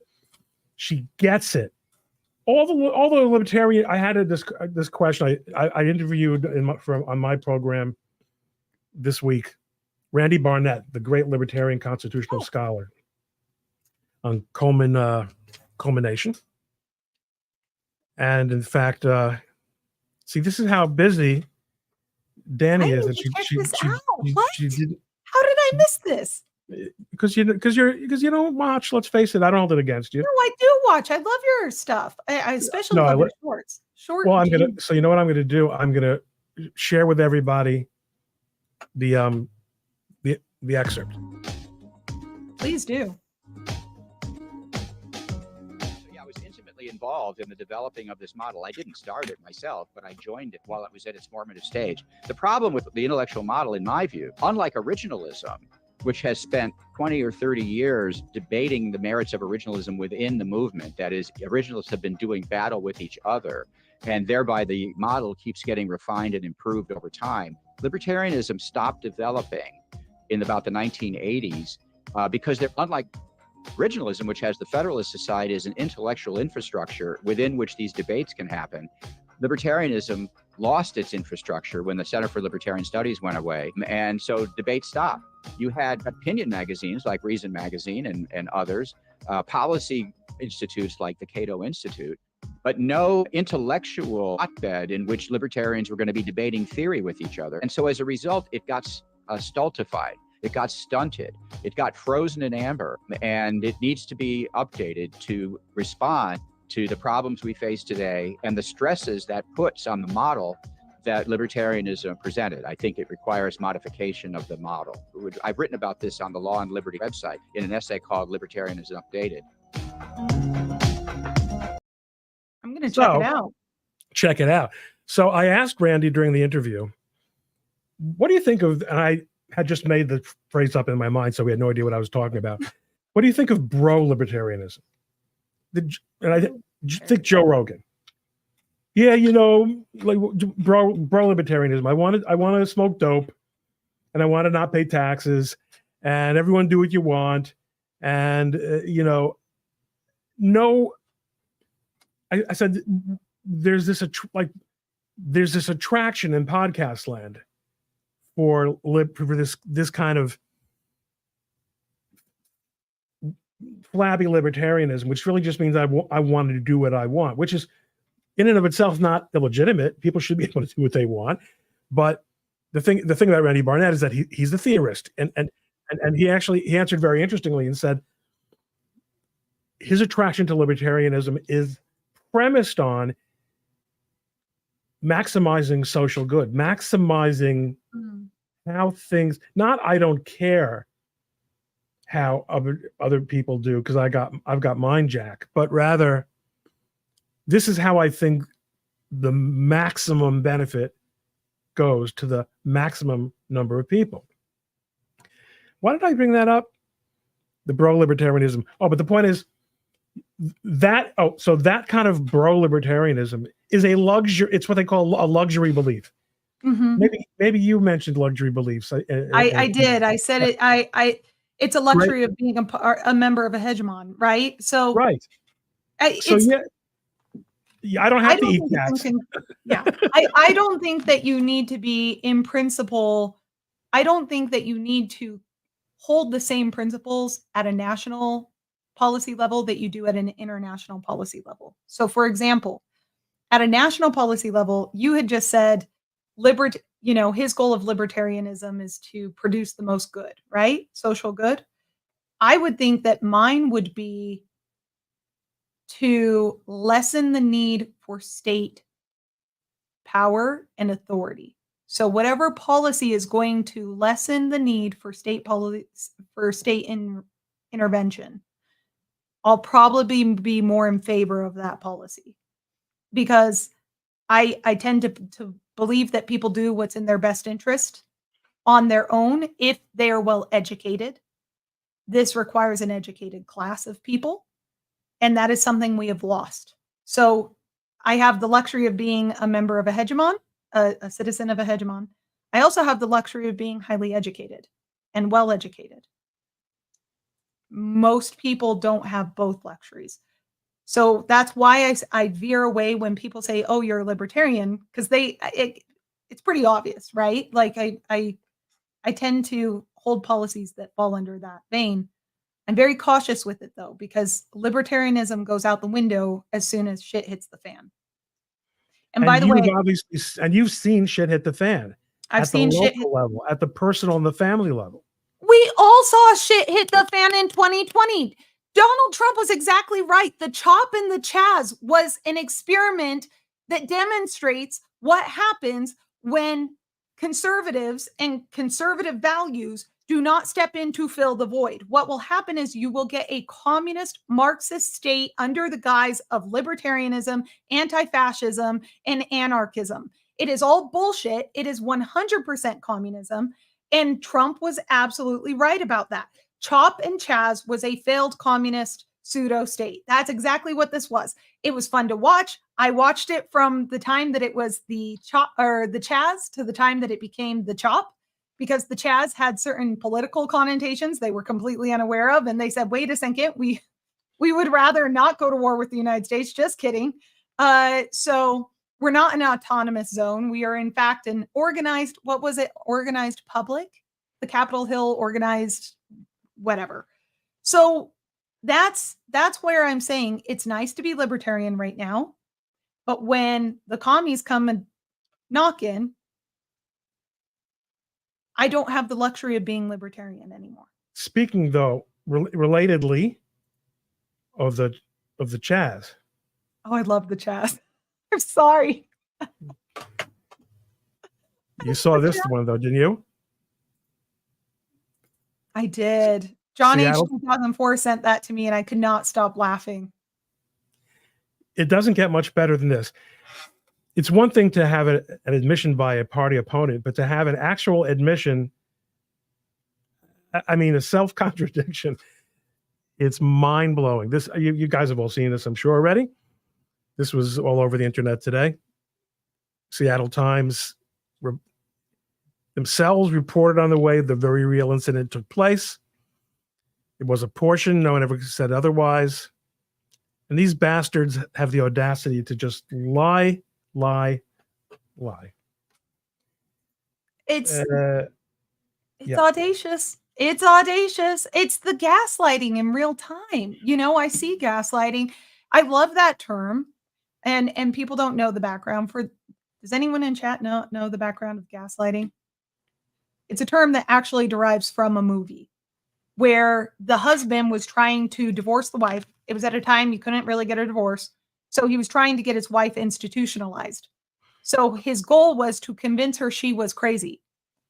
She gets it. All the libertarian. I had this question. I interviewed on my program this week, Randy Barnett, the great libertarian constitutional scholar, on culmination. And in fact, see, this is how busy Dani is. And she didn't. How did I miss this? Because you don't watch. Let's face it, I don't hold it against you. No, I do watch. I love your stuff. I especially love your shorts. Well, I'm gonna. So you know what I'm gonna do? I'm gonna share with everybody the excerpt. Please do. Yeah, I was intimately involved in the developing of this model. I didn't start it myself, but I joined it while it was at its formative stage. The problem with the intellectual model, in my view, unlike originalism, which has spent 20 or 30 years debating the merits of originalism within the movement. That is, originalists have been doing battle with each other, and thereby the model keeps getting refined and improved over time. Libertarianism stopped developing in about the 1980s because they're unlike Originalism, which has the Federalist Society as an intellectual infrastructure within which these debates can happen. Libertarianism lost its infrastructure when the Center for Libertarian Studies went away, and so debates stopped. You had opinion magazines like Reason Magazine and others, policy institutes like the Cato Institute, but no intellectual hotbed in which libertarians were going to be debating theory with each other. And so as a result, it got stultified. It got stunted. It got frozen in amber, and it needs to be updated to respond to the problems we face today and the stresses that puts on the model that libertarianism presented. I think it requires modification of the model. I've written about this on the Law and Liberty website in an essay called Libertarianism Updated. I'm going to check it out. Check it out. So I asked Randy during the interview, what do you think of, and I had just made the phrase up in my mind, so we had no idea what I was talking about. What do you think of bro-libertarianism? And I think Joe Rogan. Yeah, you know, like bro-libertarianism. I want to smoke dope, and I want to not pay taxes, and everyone do what you want, and you know, no. I said there's this attraction in podcast land for this kind of flabby libertarianism, which really just means I wanted to do what I want, which is in and of itself not illegitimate. People should be able to do what they want. But the thing about Randy Barnett is that he's the theorist, and he answered very interestingly and said his attraction to libertarianism is premised on maximizing social good, maximizing how things, not I don't care how other people do because I've got mine, Jack, but rather this is how I think the maximum benefit goes to the maximum number of people. Why did I bring that up? The bro-libertarianism. Oh, but the point is that, so that kind of bro-libertarianism is a luxury. It's what they call a luxury belief. Mm-hmm. Maybe you mentioned luxury beliefs. I did. I said it. It's a luxury of being a member of a hegemon, right? So right. I don't have to eat cats. I don't think that you need to be in principle. I don't think that you need to hold the same principles at a national policy level that you do at an international policy level. So, for example, at a national policy level, you had just said his goal of libertarianism is to produce the most good, right? Social good. I would think that mine would be to lessen the need for state power and authority. So whatever policy is going to lessen the need for state intervention, I'll probably be more in favor of that policy, because I tend to believe that people do what's in their best interest on their own if they are well educated. This requires an educated class of people, and that is something we have lost. So I have the luxury of being a member of a hegemon, a citizen of a hegemon. I also have the luxury of being highly educated and well educated. Most people don't have both luxuries. So that's why I veer away when people say, "Oh, you're a libertarian," because it's pretty obvious, right? Like I tend to hold policies that fall under that vein. I'm very cautious with it though, because libertarianism goes out the window as soon as shit hits the fan. And by the way, you've seen shit hit the fan. I've seen shit hit level, at the personal and the family level. We all saw shit hit the fan in 2020. Donald Trump was exactly right. The CHOP and the CHAZ was an experiment that demonstrates what happens when conservatives and conservative values do not step in to fill the void. What will happen is you will get a communist Marxist state under the guise of libertarianism, anti-fascism, and anarchism. It is all bullshit. It is 100% communism. And Trump was absolutely right about that. CHOP and CHAZ was a failed communist pseudo state. That's exactly what this was. It was fun to watch. I watched it from the time that it was the CHOP or the CHAZ to the time that it became the CHOP. because the CHAZ had certain political connotations they were completely unaware of. And they said, wait a second, we would rather not go to war with the United States. Just kidding. So we're not an autonomous zone. We are, in fact, an organized, what was it? Organized public, the Capitol Hill organized whatever. So that's where I'm saying it's nice to be libertarian right now. But when the commies come and knock in, I don't have the luxury of being libertarian anymore. Speaking, though, relatedly of the CHAZ. Oh, I love the CHAZ. I'm sorry. You saw this one, though, didn't you? I did. John H. Seattle? 2004 sent that to me, and I could not stop laughing. It doesn't get much better than this. It's one thing to have an admission by a party opponent, but to have an actual admission, I mean, a self-contradiction, it's mind-blowing. This, you guys have all seen this, I'm sure, already. This was all over the internet today. Seattle Times themselves reported on the way the very real incident took place. It was a portion. No one ever said otherwise. And these bastards have the audacity to just lie. It's yeah. audacious. It's audacious. It's the gaslighting in real time. You know, I see gaslighting. I love that term. And people don't know the background for. Does anyone in chat know the background of gaslighting? It's a term that actually derives from a movie where the husband was trying to divorce the wife. It was at a time you couldn't really get a divorce. So he was trying to get his wife institutionalized. So his goal was to convince her she was crazy.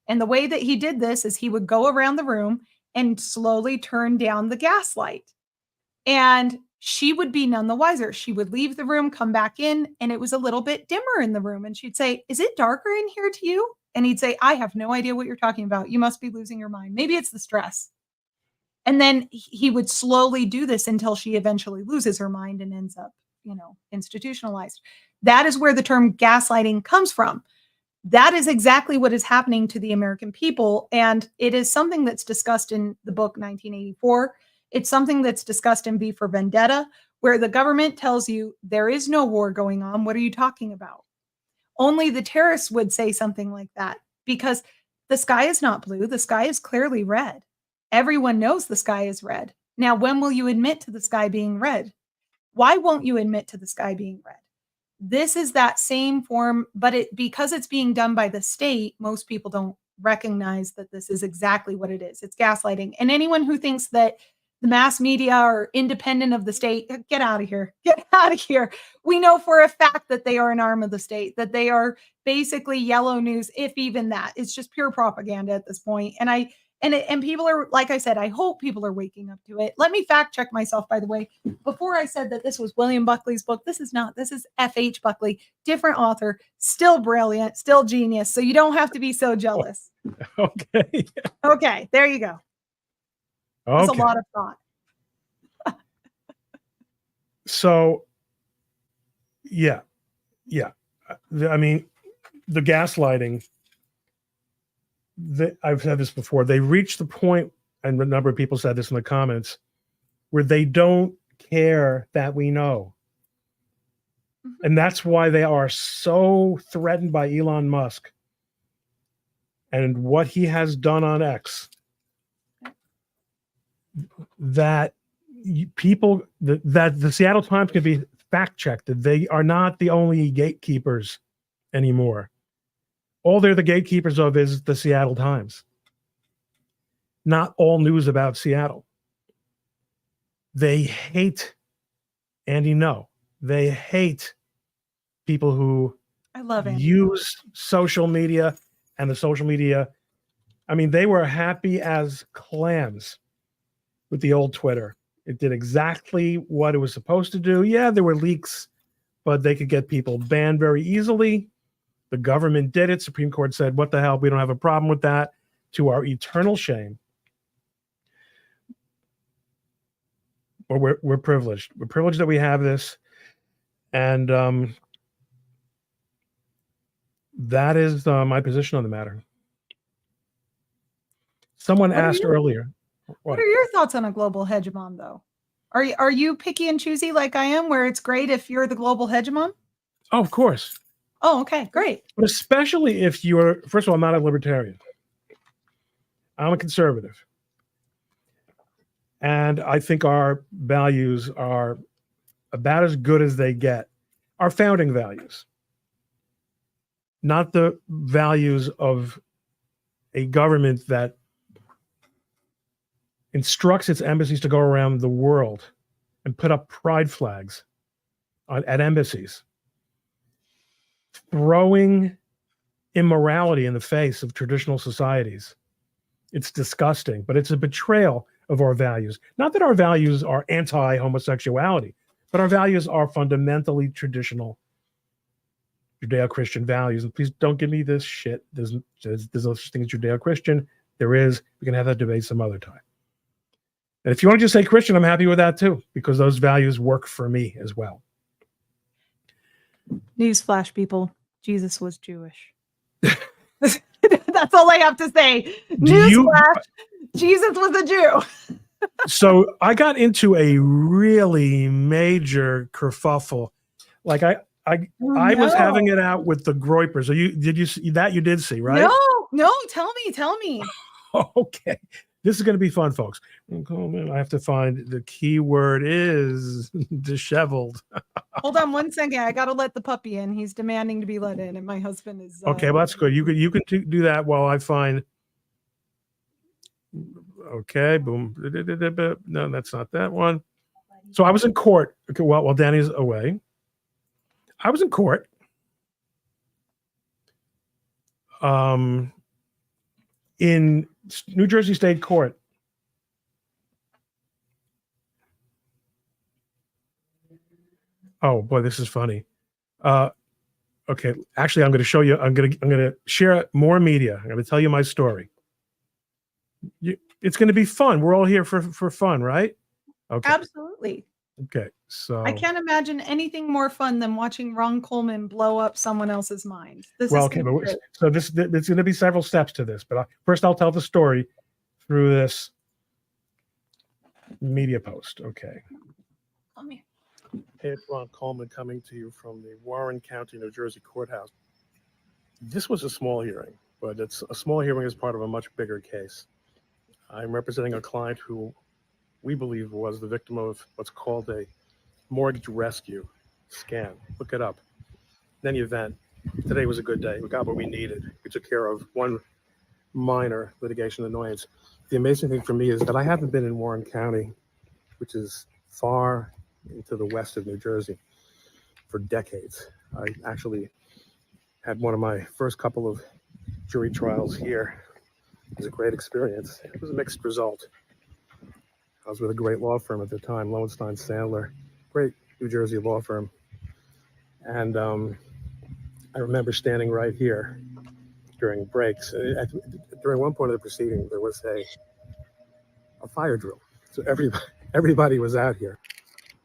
And the way that he did this is he would go around the room and slowly turn down the gaslight. And she would be none the wiser. She would leave the room, come back in, and it was a little bit dimmer in the room. And she'd say, "Is it darker in here to you?" And he'd say, "I have no idea what you're talking about. You must be losing your mind. Maybe it's the stress." And then he would slowly do this until she eventually loses her mind and ends up, institutionalized. That is where the term gaslighting comes from. That is exactly what is happening to the American people. And it is something that's discussed in the book 1984. It's something that's discussed in V for Vendetta, where the government tells you there is no war going on. What are you talking about? Only the terrorists would say something like that because the sky is not blue. The sky is clearly red. Everyone knows the sky is red. Now, when will you admit to the sky being red? Why won't you admit to the sky being red? This is that same form, but because it's being done by the state, most people don't recognize that this is exactly what it is. It's gaslighting. And anyone who thinks that the mass media are independent of the state, get out of here. Get out of here. We know for a fact that they are an arm of the state, that they are basically yellow news, if even that. It's just pure propaganda at this point. And people are, like I said, I hope people are waking up to it. Let me fact check myself, by the way. Before I said that this was William Buckley's book, this is not. This is F.H. Buckley, different author, still brilliant, still genius. So you don't have to be so jealous. Okay. Okay, there you go. That's a lot of thought. So, yeah. I mean, the gaslighting, I've said this before, they reach the point, and a number of people said this in the comments, where they don't care that we know. Mm-hmm. And that's why they are so threatened by Elon Musk and what he has done on X, that the Seattle Times can be fact-checked, that they are not the only gatekeepers anymore. All they're the gatekeepers of is the Seattle Times. Not all news about Seattle. They hate Andy No. They hate people who use social media and the social media. I mean, they were happy as clams with the old Twitter. It did exactly what it was supposed to do. Yeah, there were leaks, but they could get people banned very easily. The government did it. Supreme Court said, what the hell? We don't have a problem with that, to our eternal shame. But we're privileged. We're privileged that we have this. And that is my position on the matter. Someone asked earlier. What are your thoughts on a global hegemon, though? Are you picky and choosy like I am, where it's great if you're the global hegemon? Oh, of course. Oh, okay, great. But especially if you're, first of all, I'm not a libertarian. I'm a conservative. And I think our values are about as good as they get. Our founding values, not the values of a government that instructs its embassies to go around the world and put up pride flags at embassies, throwing immorality in the face of traditional societies. It's disgusting, but it's a betrayal of our values. Not that our values are anti-homosexuality, but our values are fundamentally traditional Judeo-Christian values. And please don't give me this shit. There's no such thing as Judeo-Christian. There is. We can have that debate some other time. And if you want to just say Christian, I'm happy with that too, because those values work for me as well. Newsflash, people. Jesus was Jewish. That's all I have to say. Newsflash, Jesus was a Jew. So I got into a really major kerfuffle. Like I was having it out with the Groypers. So did you see that? You did see, right? No, tell me. Okay. This is going to be fun, folks. I have to find the key word is disheveled. Hold on one second. I got to let the puppy in. He's demanding to be let in, and my husband is. Okay, well, that's good. You can do that while I find. Okay, boom. No, that's not that one. So I was in court. Okay, while Danny's away, I was in court. In New Jersey State Court. Oh boy, this is funny. Okay, actually, I'm going to show you. I'm going to share more media. I'm going to tell you my story. It's going to be fun. We're all here for fun, right? Okay. Absolutely. Okay, so I can't imagine anything more fun than watching Ron Coleman blow up someone else's mind. There's going to be several steps to this, but first I'll tell the story through this media post. Okay. Come here. Hey, it's Ron Coleman coming to you from the Warren County, New Jersey courthouse. This was a small hearing, but it's a small hearing as part of a much bigger case. I'm representing a client who we believe was the victim of what's called a mortgage rescue scam. Look it up. In any event, today was a good day. We got what we needed. We took care of one minor litigation annoyance. The amazing thing for me is that I haven't been in Warren County, which is far into the west of New Jersey, for decades. I actually had one of my first couple of jury trials here. It was a great experience. It was a mixed result. I was with a great law firm at the time, Lowenstein Sandler, great New Jersey law firm. And I remember standing right here during breaks. During one point of the proceeding, there was a fire drill. So everybody was out here.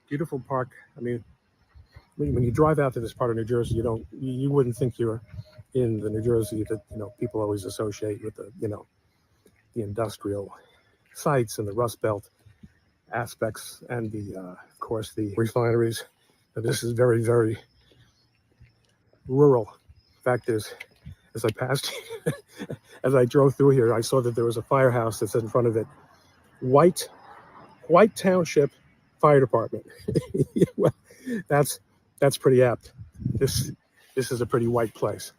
Beautiful park. I mean, when you drive out to this part of New Jersey, you wouldn't think you're in the New Jersey that people always associate with the the industrial sites and the Rust Belt aspects, and of course the refineries. But this is very, very rural. In fact, as I passed, as I drove through here, I saw that there was a firehouse that's in front of it. White Township Fire Department. Well, that's pretty apt. This is a pretty white place.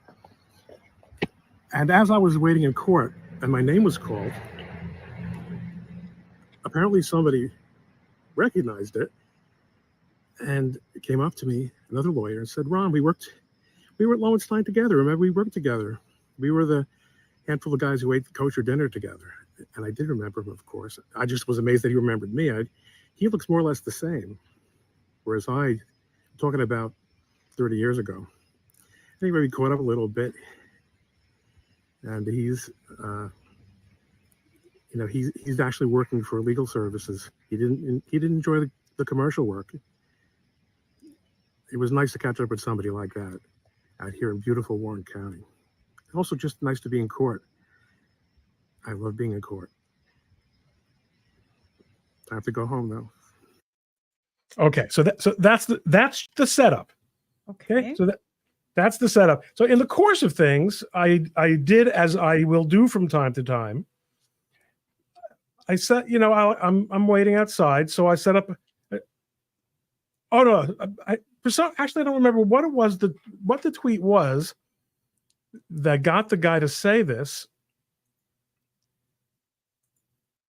And as I was waiting in court and my name was called, apparently somebody recognized it and came up to me, another lawyer, and said, "Ron, we were at Lowenstein together. Remember, we worked together. We were the handful of guys who ate kosher dinner together." And I did remember him, of course. I just was amazed that he remembered me. He looks more or less the same, whereas I'm talking about 30 years ago. Anyway, we caught up a little bit, and he's he's actually working for legal services. He didn't enjoy the commercial work. It was nice to catch up with somebody like that out here in beautiful Warren County. Also just nice to be in court. I love being in court. I have to go home though. Okay, so that's the setup. Okay, so that's the setup. So in the course of things, I did, as I will do from time to time. I said, I'm waiting outside, so I set up. Oh no, actually I don't remember what it was. What the tweet was that got the guy to say this.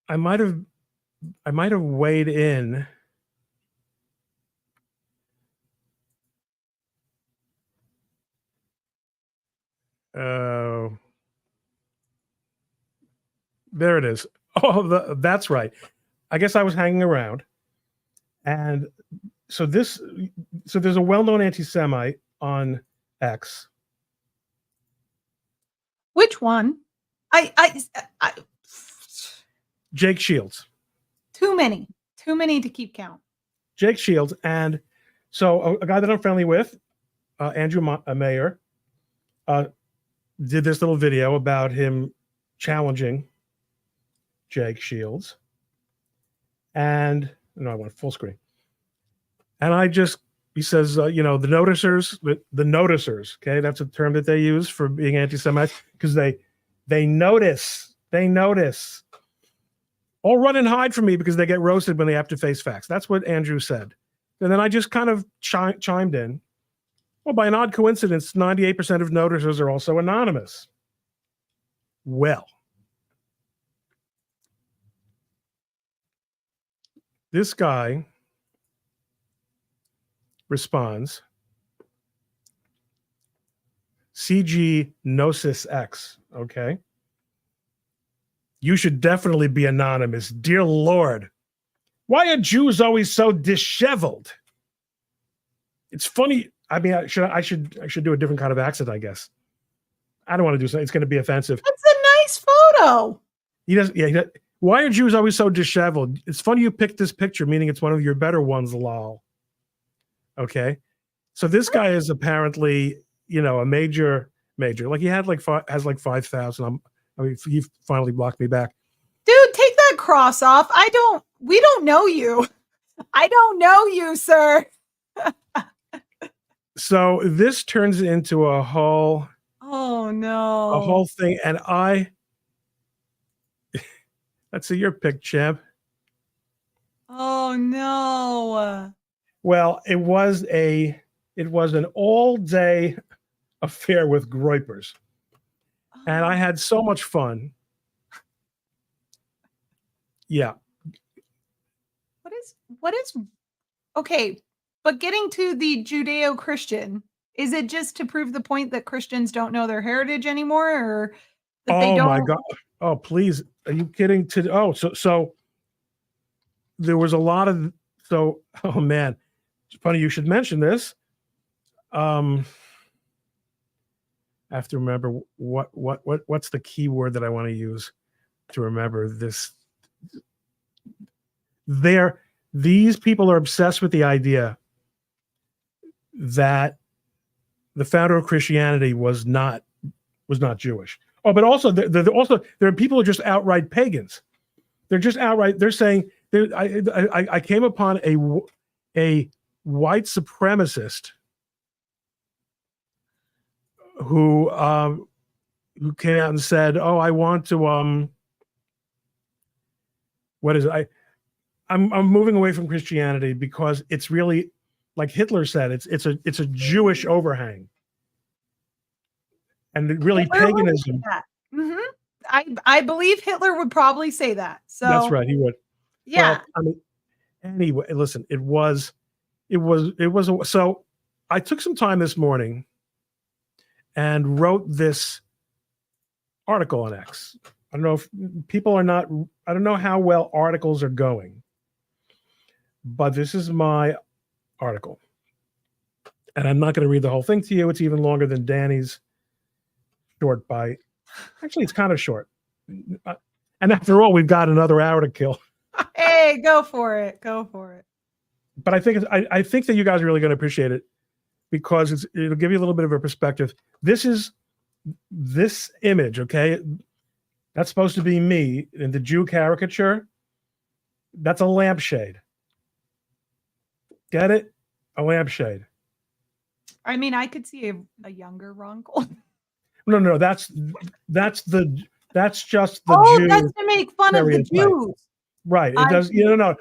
I might have weighed in. There it is. Oh, that's right. I guess I was hanging around, and so there's a well-known anti-Semite on X. Which one? I Jake Shields. Too many to keep count. Jake Shields, and so a guy that I'm friendly with, Andrew Mayer, did this little video about him challenging Jake Shields, and I went full screen, and he says, the noticers, okay, that's a term that they use for being anti-Semites, because they notice, all run and hide from me because they get roasted when they have to face facts. That's what Andrew said, and then I just kind of chimed in. Well, by an odd coincidence, 98% of noticers are also anonymous. Well, this guy responds, CG Gnosis X, okay? You should definitely be anonymous. Dear Lord, why are Jews always so disheveled? It's funny. I mean, I should do a different kind of accent, I guess. I don't want to do something. It's going to be offensive. That's a nice photo. He does. Yeah. Why are Jews always so disheveled? It's funny you picked this picture, meaning it's one of your better ones, lol. Okay. So this guy is apparently, a major. Like he has 5,000. He finally blocked me back. Dude, take that cross off. We don't know you. I don't know you, sir. So this turns into a whole. Oh no. A whole thing. And let's see your pick, champ. Oh no. Well, it was an all-day affair with groypers. And I had so much fun. Yeah. What is okay, but getting to the Judeo-Christian, is it just to prove the point that Christians don't know their heritage anymore, or that they don't? Oh my God. Oh, please. Are you kidding? So there was a lot of, oh man, it's funny you should mention this. I have to remember what's the key word that I want to use to remember this. These people are obsessed with the idea that the founder of Christianity was not Jewish. Oh, but also there are people who are just outright pagans. They're just outright. They're saying I came upon a white supremacist who came out and said, "Oh, I want to what is it? I'm moving away from Christianity because it's really, like Hitler said, it's a Jewish overhang, and really Hitler paganism." Mm-hmm. I believe Hitler would probably say that. So that's right, he would. Yeah. Well, I mean, anyway, listen, it was. So I took some time this morning and wrote this article on X. I don't know if people are not. I don't know how well articles are going. But this is my article. And I'm not going to read the whole thing to you. It's even longer than Dani's short by. Actually, it's kind of short. And after all, we've got another hour to kill. Hey, go for it. Go for it. But I think that you guys are really going to appreciate it because it'll give you a little bit of a perspective. This image, okay? That's supposed to be me in the Jew caricature. That's a lampshade. Get it? A lampshade. I mean, I could see a younger Ronkel. No, that's just the Jew. That's to make fun of the Jews. Right. It does. No.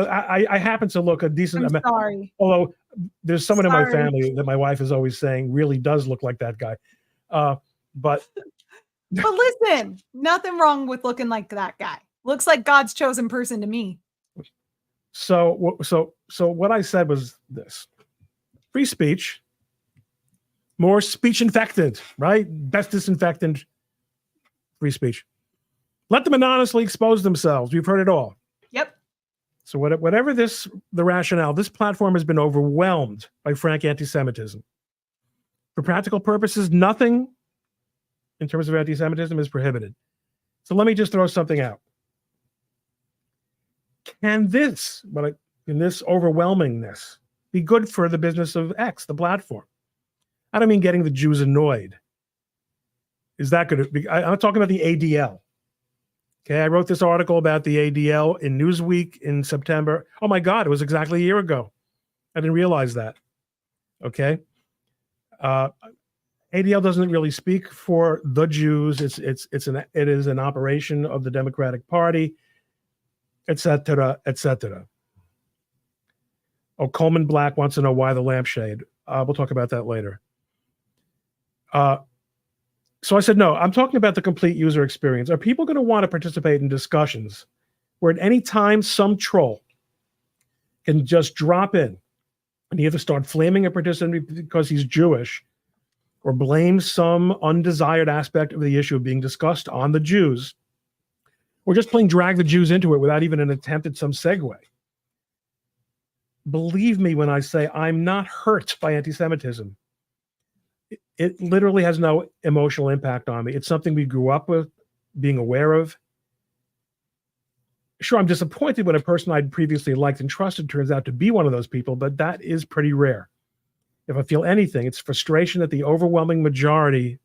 I happen to look a decent amount. Sorry. Although there's someone in my family that my wife is always saying really does look like that guy. But listen, nothing wrong with looking like that guy. Looks like God's chosen person to me. So what I said was this: free speech, more speech infected, right? Best disinfectant, free speech. Let them anonymously expose themselves. We've heard it all. Yep. So whatever the rationale, this platform has been overwhelmed by frank anti-Semitism. For practical purposes, nothing in terms of anti-Semitism is prohibited. So let me just throw something out. Can this overwhelmingness be good for the business of X, the platform? I don't mean getting the Jews annoyed. Is that going to be? I'm talking about the ADL. Okay, I wrote this article about the ADL in Newsweek in September. Oh my God, it was exactly a year ago. I didn't realize that. Okay. ADL doesn't really speak for the Jews. It is an operation of the Democratic Party, etc., etc. Oh, Coleman Black wants to know why the lampshade. We'll talk about that later. So I said, no, I'm talking about the complete user experience. Are people going to want to participate in discussions where at any time some troll can just drop in and either start flaming a participant because he's Jewish or blame some undesired aspect of the issue being discussed on the Jews, or just plain drag the Jews into it without even an attempt at some segue? Believe me when I say I'm not hurt by anti-Semitism. It literally has no emotional impact on me. It's something we grew up with, being aware of. Sure, I'm disappointed when a person I'd previously liked and trusted turns out to be one of those people, but that is pretty rare. If I feel anything, it's frustration that the overwhelming majority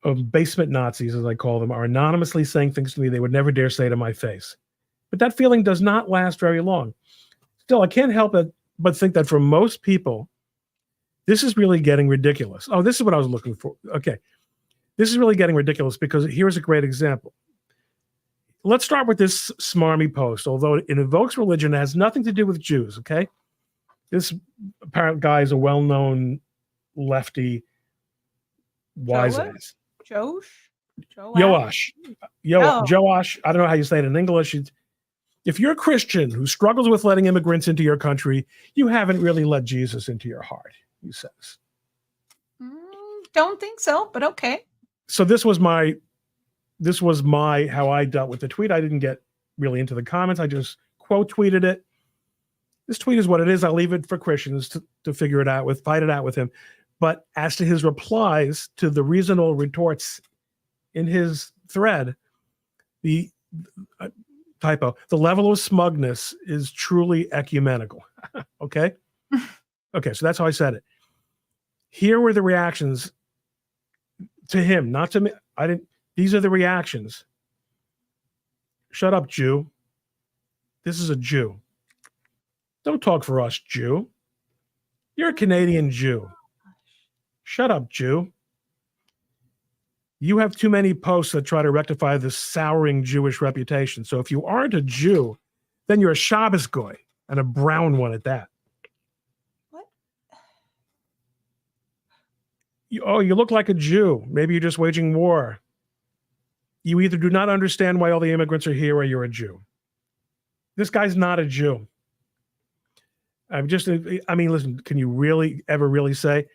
of basement Nazis, as I call them, are anonymously saying things to me they would never dare say to my face. But that feeling does not last very long. Still, I can't help but think that for most people, this is really getting ridiculous. Oh, this is what I was looking for. Okay. This is really getting ridiculous because here's a great example. Let's start with this smarmy post. Although it invokes religion, it has nothing to do with Jews, okay? This apparent guy is a well-known lefty wise ass. Joash. I don't know how you say it in English. If you're a Christian who struggles with letting immigrants into your country, you haven't really let Jesus into your heart, he says. Don't think so, but okay. So this was my how I dealt with the tweet. I didn't get really into the comments. I just quote tweeted it. This tweet is what it is. I'll leave it for Christians to figure it out fight it out with him. But as to his replies to the reasonable retorts in his thread, the typo, the level of smugness is truly ecumenical. Okay? Okay, so that's how I said it. Here were the reactions to him, not to me. These are the reactions. Shut up, Jew. This is a Jew. Don't talk for us, Jew. You're a Canadian Jew. Shut up, Jew. You have too many posts that try to rectify this souring Jewish reputation. So if you aren't a Jew, then you're a Shabbos goy, and a brown one at that. What? You look like a Jew. Maybe you're just waging war. You either do not understand why all the immigrants are here or you're a Jew. This guy's not a Jew. Listen, can you really ever really say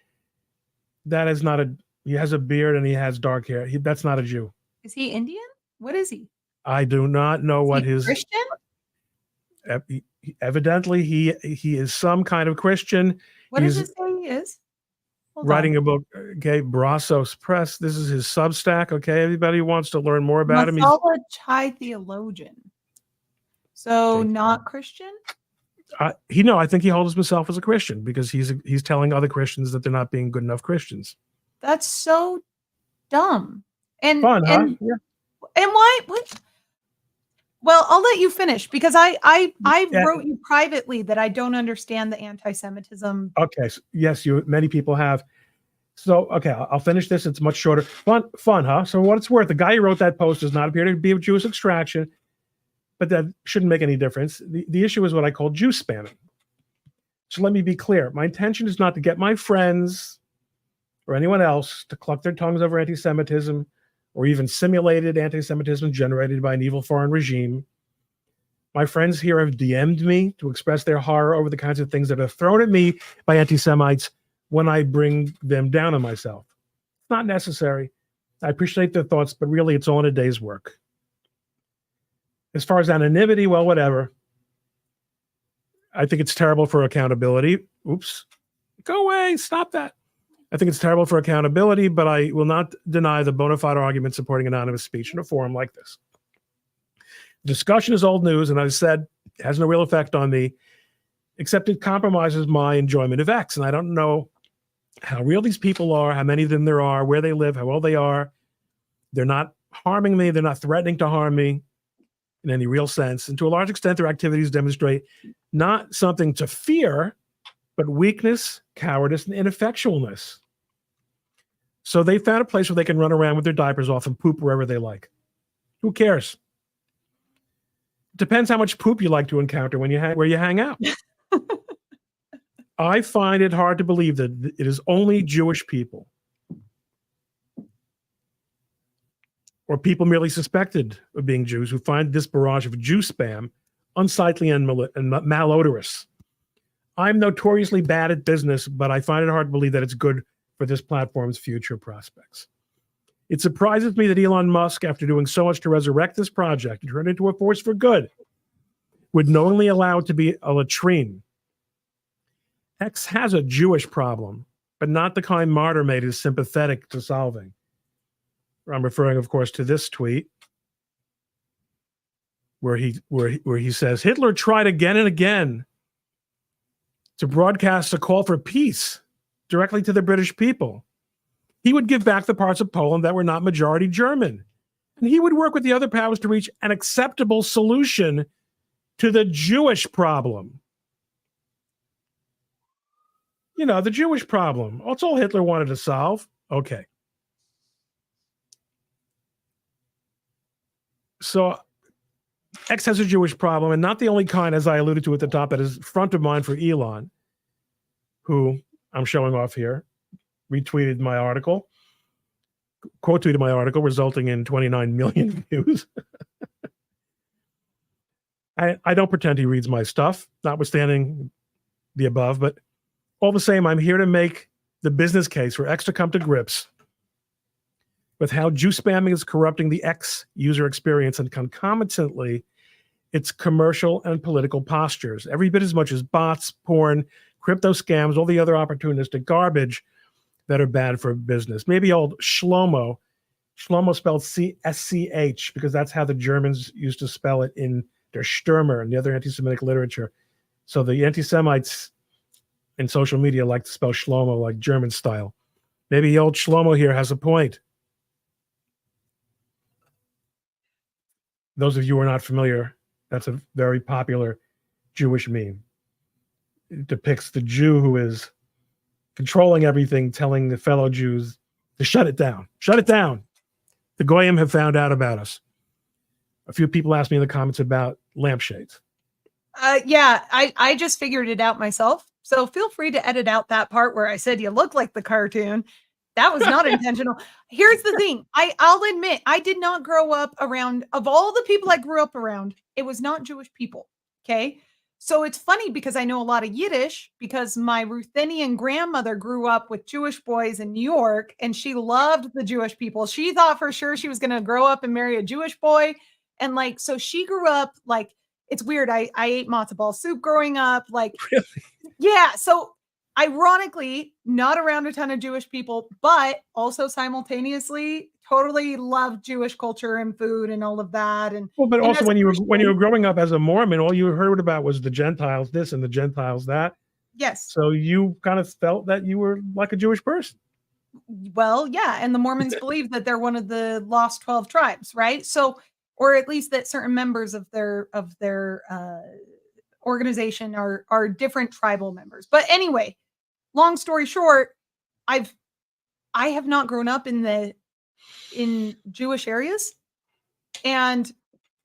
that is not he has a beard and he has dark hair? That's not a Jew. Is he Indian? What is he? I do not know what his Christian? Evidently, he is some kind of Christian. What does it say he is? Writing a book, okay, Brazos Press. This is his Substack, okay? Everybody who wants to learn more about him. He's a Chai theologian. So not Christian? I think he holds himself as a Christian because he's telling other Christians that they're not being good enough Christians. That's so dumb. And Fun, huh? Yeah. And why? What? Well, I'll let you finish because I wrote you privately that I don't understand the anti-Semitism. Okay. So yes, many people have. So, okay, I'll finish this. It's much shorter. Fun, huh? So what it's worth, the guy who wrote that post does not appear to be of Jewish extraction, but that shouldn't make any difference. The issue is what I call Jew spamming. So let me be clear. My intention is not to get my friends or anyone else to cluck their tongues over anti-Semitism or even simulated anti-Semitism generated by an evil foreign regime. My friends here have DM'd me to express their horror over the kinds of things that are thrown at me by anti-Semites when I bring them down on myself. It's not necessary. I appreciate their thoughts, but really it's all in a day's work. As far as anonymity, well, whatever. I think it's terrible for accountability. Oops. Go away. Stop that. I think it's terrible for accountability, but I will not deny the bona fide argument supporting anonymous speech in a forum like this. Discussion is old news, and as I said, it has no real effect on me, except it compromises my enjoyment of X. And I don't know how real these people are, how many of them there are, where they live, how old they are. They're not harming me. They're not threatening to harm me in any real sense. And to a large extent, their activities demonstrate not something to fear, but weakness, cowardice, and ineffectualness. So they found a place where they can run around with their diapers off and poop wherever they like. Who cares? Depends how much poop you like to encounter where you hang out. I find it hard to believe that it is only Jewish people or people merely suspected of being Jews who find this barrage of Jew spam unsightly and malodorous. I'm notoriously bad at business, but I find it hard to believe that it's good for this platform's future prospects. It surprises me that Elon Musk, after doing so much to resurrect this project and turn it into a force for good, would knowingly allow it to be a latrine. X has a Jewish problem, but not the kind Martyr is sympathetic to solving. I'm referring, of course, to this tweet where he says, Hitler tried again and again to broadcast a call for peace directly to the British people. He would give back the parts of Poland that were not majority German. And he would work with the other powers to reach an acceptable solution to the Jewish problem. You know, the Jewish problem. That's all Hitler wanted to solve. Okay. So X has a Jewish problem, and not the only kind, as I alluded to at the top, that is front of mind for Elon, who I'm showing off here, retweeted my article, quote tweeted my article, resulting in 29 million views. I don't pretend he reads my stuff, notwithstanding the above, but all the same, I'm here to make the business case for X to come to grips with how Jew spamming is corrupting the X user experience and concomitantly its commercial and political postures, every bit as much as bots, porn, crypto scams, all the other opportunistic garbage that are bad for business. Maybe old Shlomo spelled SCH, because that's how the Germans used to spell it in their Stürmer and the other anti-Semitic literature. So the anti-Semites in social media like to spell Shlomo like German style. Maybe old Shlomo here has a point. Those of you who are not familiar, that's a very popular Jewish meme. It depicts the Jew who is controlling everything, telling the fellow Jews to shut it down. Shut it down. The Goyim have found out about us. A few people asked me in the comments about lampshades. Yeah, I just figured it out myself. So feel free to edit out that part where I said you look like the cartoon. That was not intentional. Here's the thing. I'll admit, I did not grow up around, of all the people I grew up around, it was not Jewish people. Okay. So it's funny because I know a lot of Yiddish because my Ruthenian grandmother grew up with Jewish boys in New York and she loved the Jewish people. She thought for sure she was going to grow up and marry a Jewish boy. And like, so she grew up like, it's weird. I ate matzo ball soup growing up. Like, Really? Yeah. So ironically, not around a ton of Jewish people, but also simultaneously totally loved Jewish culture and food and all of that. And well, but and also as a when you Christian- were growing up as a Mormon, all you heard about was the Gentiles this and the Gentiles that. Yes. So you kind of felt that you were like a Jewish person. Well, yeah, and the Mormons believe that they're one of the lost 12 tribes, right? So, or at least that certain members of their organization are different tribal members. But anyway, long story short, I have not grown up in Jewish areas, and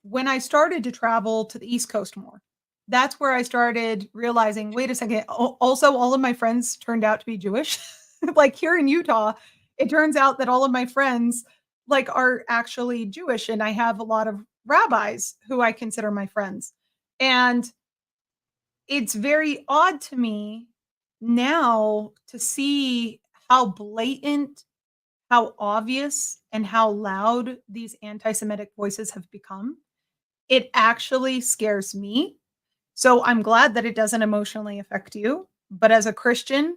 when I started to travel to the East Coast more, that's where I started realizing, wait a second, also all of my friends turned out to be Jewish. Like here in Utah, it turns out that all of my friends like are actually Jewish, and I have a lot of rabbis who I consider my friends. And it's very odd to me now to see how blatant, how obvious, and how loud these anti-Semitic voices have become. It actually scares me. So I'm glad that it doesn't emotionally affect you. But as a Christian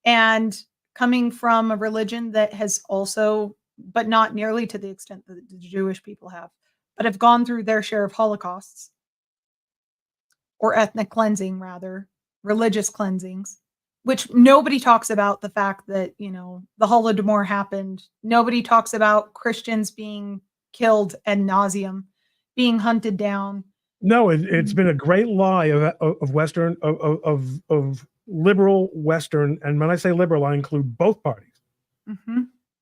and coming from a religion that has also, but not nearly to the extent that the Jewish people have, but have gone through their share of holocausts, or ethnic cleansing, rather, religious cleansings, which nobody talks about the fact that, you know, the Holodomor happened. Nobody talks about Christians being killed ad nauseum, being hunted down. No, it's been a great lie of Western, of liberal Western, and when I say liberal, I include both parties,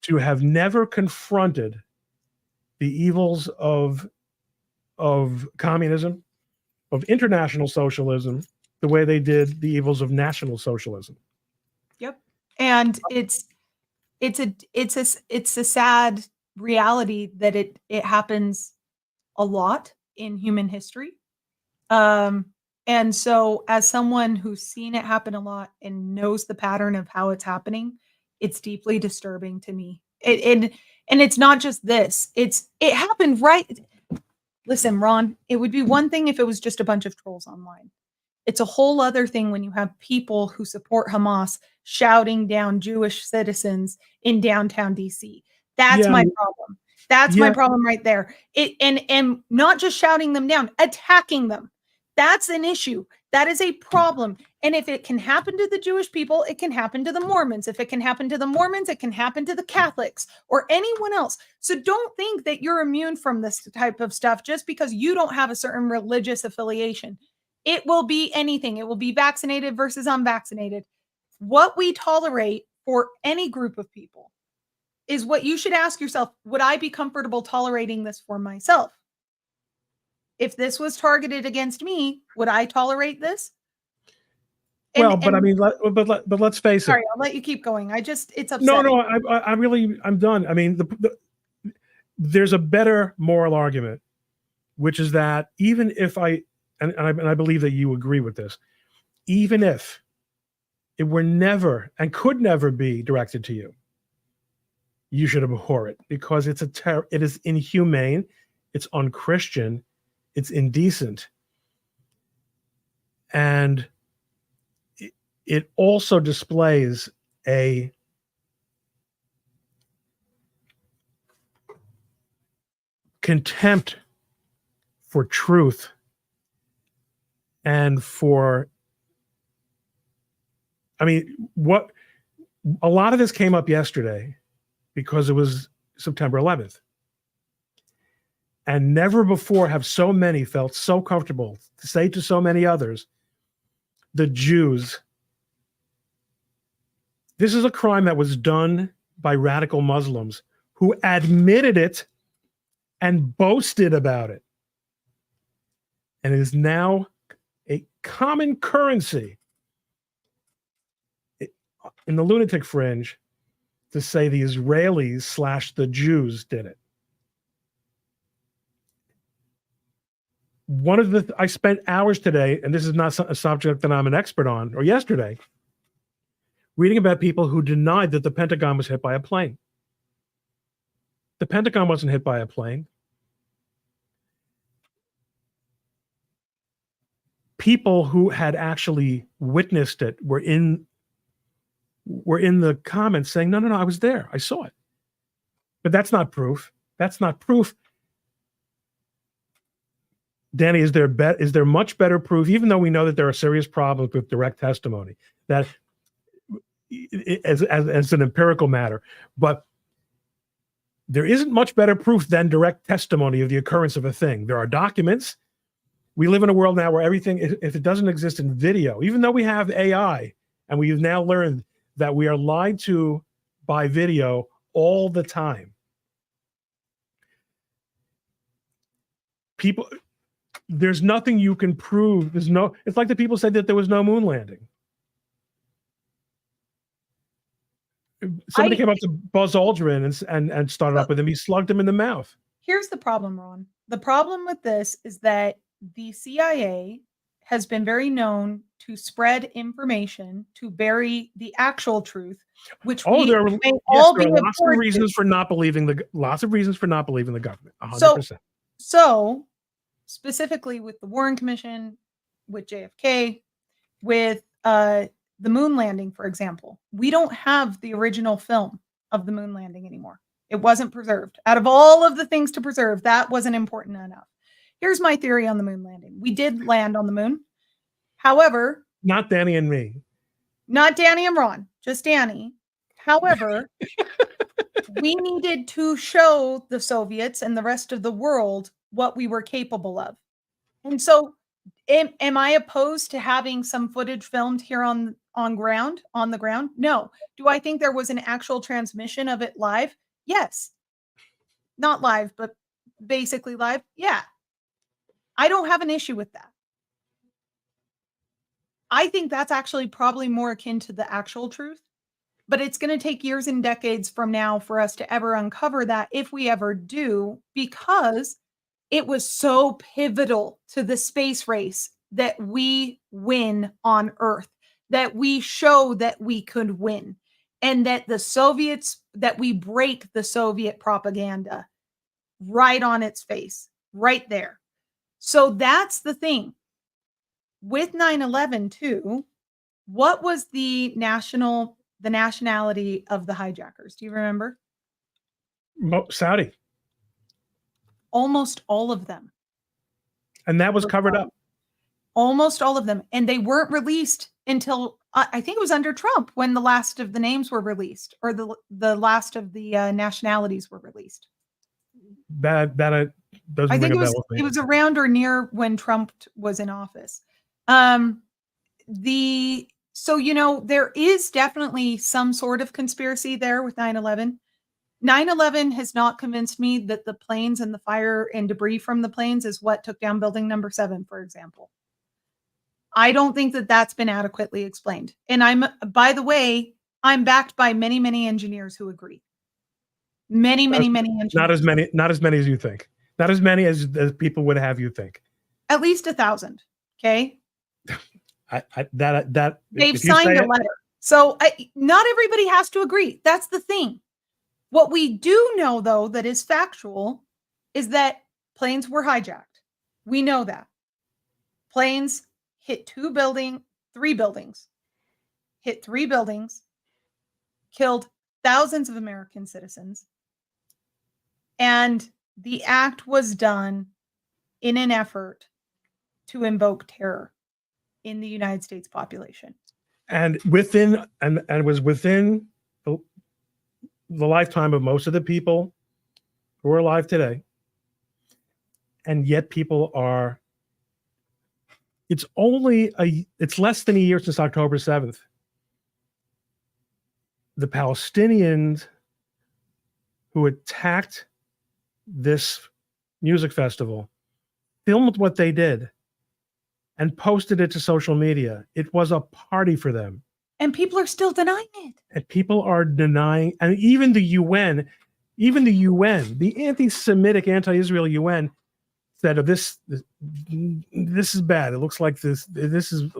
to have never confronted the evils of communism, of international socialism, the way they did the evils of national socialism. Yep. And it's a sad reality that it happens a lot in human history. And so as someone who's seen it happen a lot and knows the pattern of how it's happening, it's deeply disturbing to me. And it's not just this. It happened right. Listen, Ron, it would be one thing if it was just a bunch of trolls online. It's a whole other thing when you have people who support Hamas shouting down Jewish citizens in downtown DC. That's my problem. That's my problem right there. And not just shouting them down, attacking them. That's an issue. That is a problem. And if it can happen to the Jewish people, it can happen to the Mormons. If it can happen to the Mormons, it can happen to the Catholics or anyone else. So don't think that you're immune from this type of stuff just because you don't have a certain religious affiliation. It will be anything. It will be vaccinated versus unvaccinated. What we tolerate for any group of people is what you should ask yourself. Would I be comfortable tolerating this for myself? If this was targeted against me, would I tolerate this? But I mean, but let's face it. Sorry, I'll let you keep going. It's upsetting. No, I'm done. I mean, there's a better moral argument, which is that even if I believe that you agree with this, even if it were never and could never be directed to you, you should abhor it because it is inhumane, it's unchristian, it's indecent, and it also displays a contempt for truth and for, I mean, what a lot of this came up yesterday because it was September 11th. And never before have so many felt so comfortable to say to so many others, the Jews, this is a crime that was done by radical Muslims who admitted it and boasted about it. And it is now a common currency in the lunatic fringe to say the Israelis / the Jews did it. I spent hours today, and this is not a subject that I'm an expert on, or yesterday, reading about people who denied that the Pentagon was hit by a plane. The Pentagon wasn't hit by a plane. People who had actually witnessed it were in the comments saying, no, I was there. I saw it. But that's not proof. That's not proof. Dani, is there much better proof, even though we know that there are serious problems with direct testimony, that as an empirical matter, but there isn't much better proof than direct testimony of the occurrence of a thing. There are documents. We live in a world now where everything, if it doesn't exist in video, even though we have AI, and we've now learned that we are lied to by video all the time. People, there's nothing you can prove. It's like the people said that there was no moon landing. Somebody came up to Buzz Aldrin and started up with him. He slugged him in the mouth. Here's the problem, Ron. The problem with this is that the CIA has been very known to spread information to bury the actual truth, which there are lots of reasons for not believing the government. 100%. So specifically with the Warren Commission, with JFK, with the moon landing, for example, we don't have the original film of the moon landing anymore. It wasn't preserved. Out of all of the things to preserve, that wasn't important enough. Here's my theory on the moon landing. We did land on the moon. However, not Dani and me. Not Dani and Ron, just Dani. However, we needed to show the Soviets and the rest of the world what we were capable of. And so am I opposed to having some footage filmed here on the ground? No. Do I think there was an actual transmission of it live? Yes. Not live, but basically live. Yeah. I don't have an issue with that. I think that's actually probably more akin to the actual truth, but it's going to take years and decades from now for us to ever uncover that, if we ever do, because it was so pivotal to the space race that we win on Earth, that we show that we could win, and that the Soviets, that we break the Soviet propaganda right on its face, right there. So that's the thing. With 9/11 too, what was the nationality of the hijackers? Do you remember? Saudi. Almost all of them. And that was covered up. Almost all of them. And they weren't released until, I think it was under Trump, when the last of the names were released, or the last of the nationalities were released. That doesn't I think ring a bell with me. it was around or near when Trump was in office. So, there is definitely some sort of conspiracy there with 9/11. 9/11 has not convinced me that the planes and the fire and debris from the planes is what took down building number 7, for example. I don't think that that's been adequately explained. And by the way, I'm backed by many, many engineers who agree. Many engineers. Not as many as you think. Not as many as people would have you think. At least 1,000. Okay. They've signed a letter. So not everybody has to agree. That's the thing. What we do know, though, that is factual, is that planes were hijacked. We know that. Planes hit 3 buildings, hit 3 buildings, killed thousands of American citizens. And the act was done in an effort to invoke terror in the United States population. And it was within the lifetime of most of the people who are alive today. And yet it's less than a year since October 7th. The Palestinians who attacked this music festival filmed what they did and posted it to social media. It was a party for them. And people are still denying it. And people are denying, and even the UN, the anti-Semitic, anti-Israel UN said, this is bad. It looks like this is,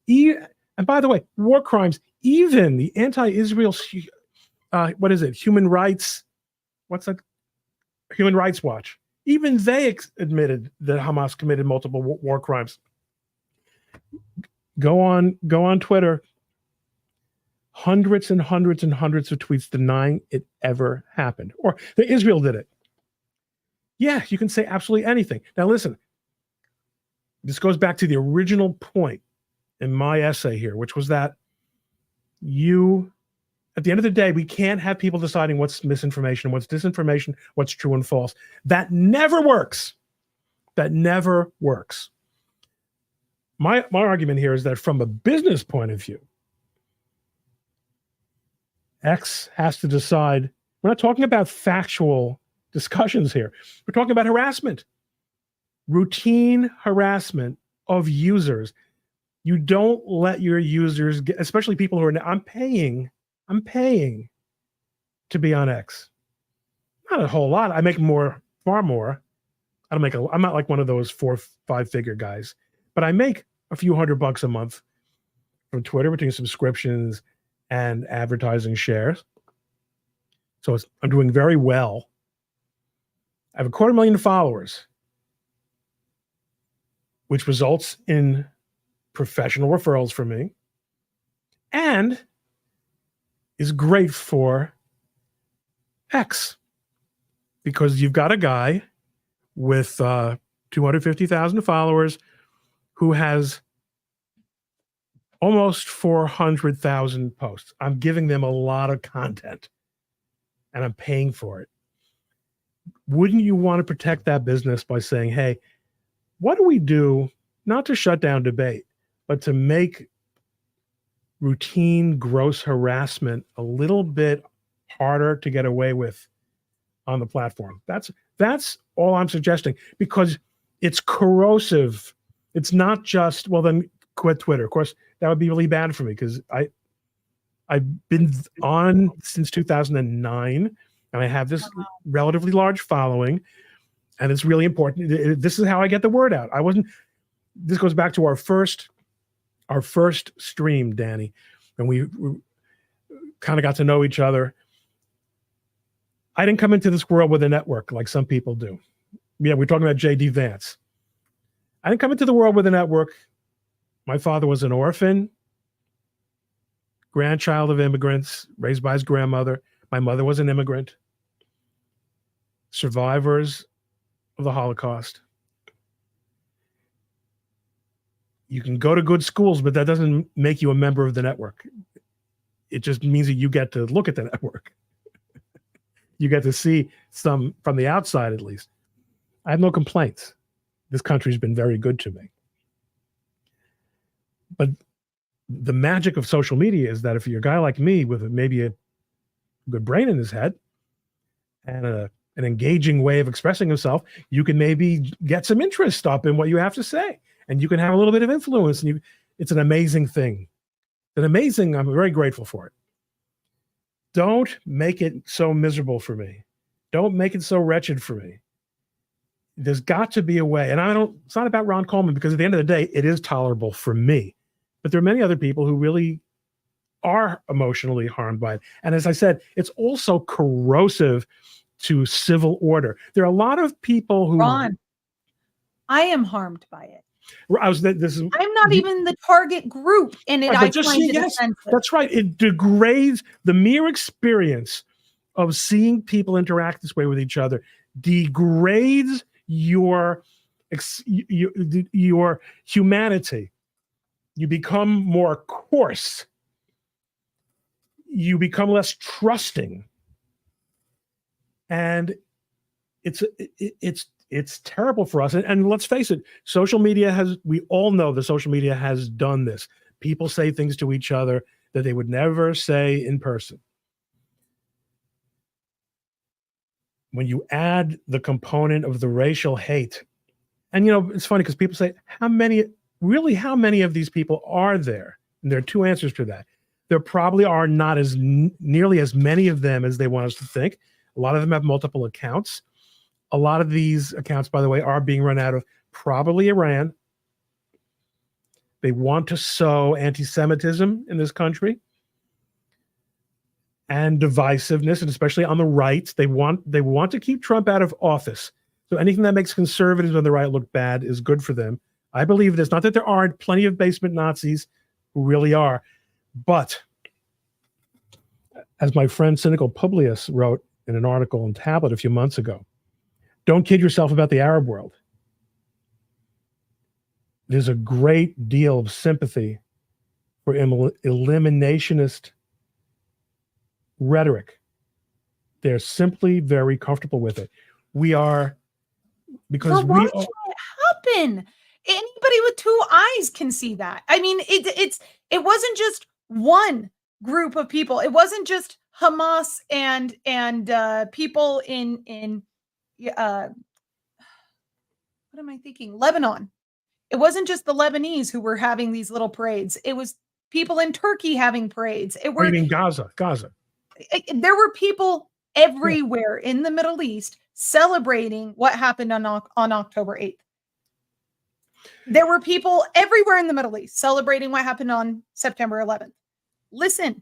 and by the way, war crimes, even the anti-Israel, Human Rights Watch, even they admitted that Hamas committed multiple war crimes. Go on Twitter. Hundreds and hundreds and hundreds of tweets denying it ever happened, or that Israel did it. Yeah, you can say absolutely anything. Now listen, this goes back to the original point in my essay here, which was that at the end of the day, we can't have people deciding what's misinformation, what's disinformation, what's true and false. That never works. That never works. My argument here is that from a business point of view, X has to decide. We're not talking about factual discussions here. We're talking about harassment, routine harassment of users. You don't let your users get, especially people who are, I'm paying to be on X. Not a whole lot. I make more, far more. I'm not like one of those 4-5 figure guys, but I make a few $100 a month from Twitter between subscriptions and advertising shares. So I'm doing very well. I have 250,000 followers, which results in professional referrals for me and is great for X because you've got a guy with 250,000 followers who has almost 400,000 posts. I'm giving them a lot of content and I'm paying for it. Wouldn't you want to protect that business by saying, hey, what do we do not to shut down debate, but to make routine gross harassment a little bit harder to get away with on the platform? That's all I'm suggesting, because it's corrosive. It's not just, well, then quit Twitter. Of course, that would be really bad for me because I've been on since 2009 and I have this relatively large following and it's really important. This is how I get the word out. This goes back to our first stream, Dani, and we kind of got to know each other. I didn't come into this world with a network like some people do. Yeah, we're talking about J.D. Vance. I didn't come into the world with a network. My father was an orphan, grandchild of immigrants, raised by his grandmother. My mother was an immigrant, survivors of the Holocaust. You can go to good schools, but that doesn't make you a member of the network. It just means that you get to look at the network. You get to see some from the outside, at least. I have no complaints. This country's been very good to me. But the magic of social media is that if you're a guy like me with maybe a good brain in his head and an engaging way of expressing himself, you can maybe get some interest up in what you have to say. And you can have a little bit of influence. And it's an amazing thing. I'm very grateful for it. Don't make it so miserable for me. Don't make it so wretched for me. There's got to be a way. And it's not about Ron Coleman, because at the end of the day, it is tolerable for me. But there are many other people who really are emotionally harmed by it. And as I said, it's also corrosive to civil order. There are a lot of people who... Ron, I am harmed by it. I'm not even the target group, and I find it offensive. That's right. It degrades the mere experience of seeing people interact this way with each other. Degrades your humanity. You become more coarse. You become less trusting, and it's terrible for us. And let's face it, we all know that social media has done this. People say things to each other that they would never say in person. When you add the component of the racial hate, and it's funny because people say, how many of these people are there? And there are two answers to that. There probably are not nearly as many of them as they want us to think. A lot of them have multiple accounts. A lot of these accounts, by the way, are being run out of probably Iran. They want to sow anti-Semitism in this country and divisiveness, and especially on the right. They want to keep Trump out of office. So anything that makes conservatives on the right look bad is good for them. I believe this. Not that there aren't plenty of basement Nazis who really are, but as my friend Cynical Publius wrote in an article in Tablet a few months ago, don't kid yourself about the Arab world. There's a great deal of sympathy for eliminationist rhetoric. They're simply very comfortable with it. We are, because we're watching it happen. Anybody with two eyes can see that. I mean, it wasn't just one group of people. It wasn't just Hamas and people in what am I thinking? Lebanon. It wasn't just the Lebanese who were having these little parades. It was people in Turkey having parades. It were in Gaza. There were people everywhere in the Middle East celebrating what happened on October 8th. There were people everywhere in the Middle East celebrating what happened on September 11th. Listen,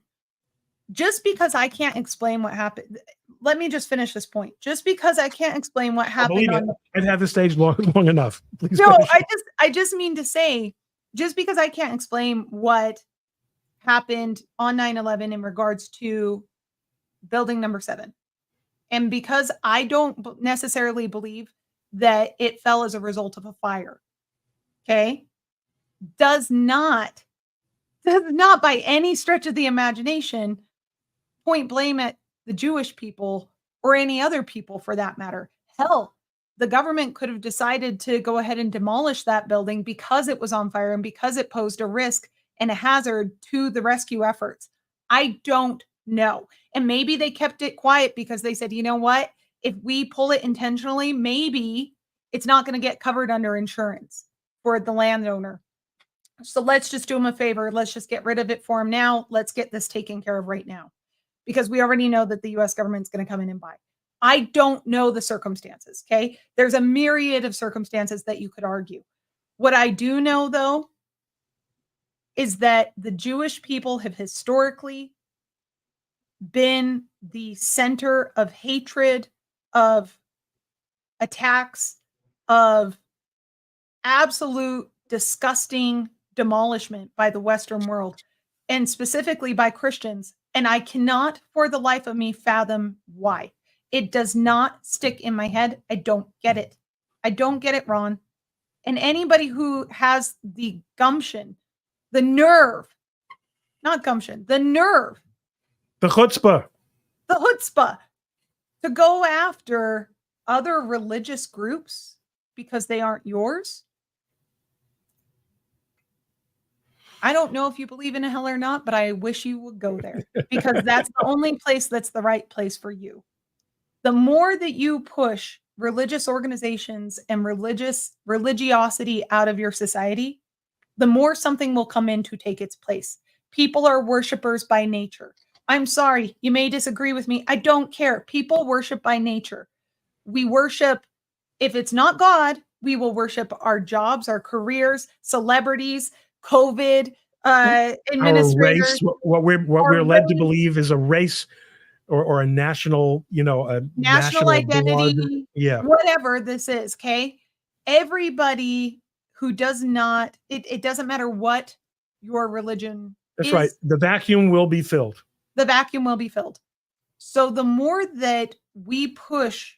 just because I can't explain what happened, let me just finish this point. Just because I can't explain what happened I've had the stage long enough. Please no, I just mean to say, just because I can't explain what happened on 9/11 in regards to building number 7, and because I don't necessarily believe that it fell as a result of a fire, okay, does not by any stretch of the imagination point blame at the Jewish people or any other people for that matter. Hell, the government could have decided to go ahead and demolish that building because it was on fire and because it posed a risk and a hazard to the rescue efforts. I don't know. And maybe they kept it quiet because they said, you know what? If we pull it intentionally, maybe it's not going to get covered under insurance for the landowner. So let's just do them a favor. Let's just get rid of it for them now. Let's get this taken care of right now, because we already know that the US government's going to come in and buy. I don't know the circumstances, okay? There's a myriad of circumstances that you could argue. What I do know, though, is that the Jewish people have historically been the center of hatred, of attacks, of absolute disgusting demolishment by the Western world, and specifically by Christians. And I cannot for the life of me fathom why. It does not stick in my head. I don't get it. I don't get it, Ron. And anybody who has the gumption, the nerve, not gumption, the nerve, the chutzpah to go after other religious groups because they aren't yours. I don't know if you believe in a hell or not, but I wish you would go there, because that's the only place that's the right place for you. The more that you push religious organizations and religiosity out of your society, the more something will come in to take its place. People are worshipers by nature. I'm sorry, you may disagree with me. I don't care. People worship by nature. We worship, if it's not God, we will worship our jobs, our careers, celebrities, COVID, administrators. Our race, what we're led to believe is a race or a national, a national identity, blood. Yeah, whatever this is, okay? Everybody who does not, it doesn't matter what your religion that's is. right. The vacuum will be filled. The vacuum will be filled. So the more that we push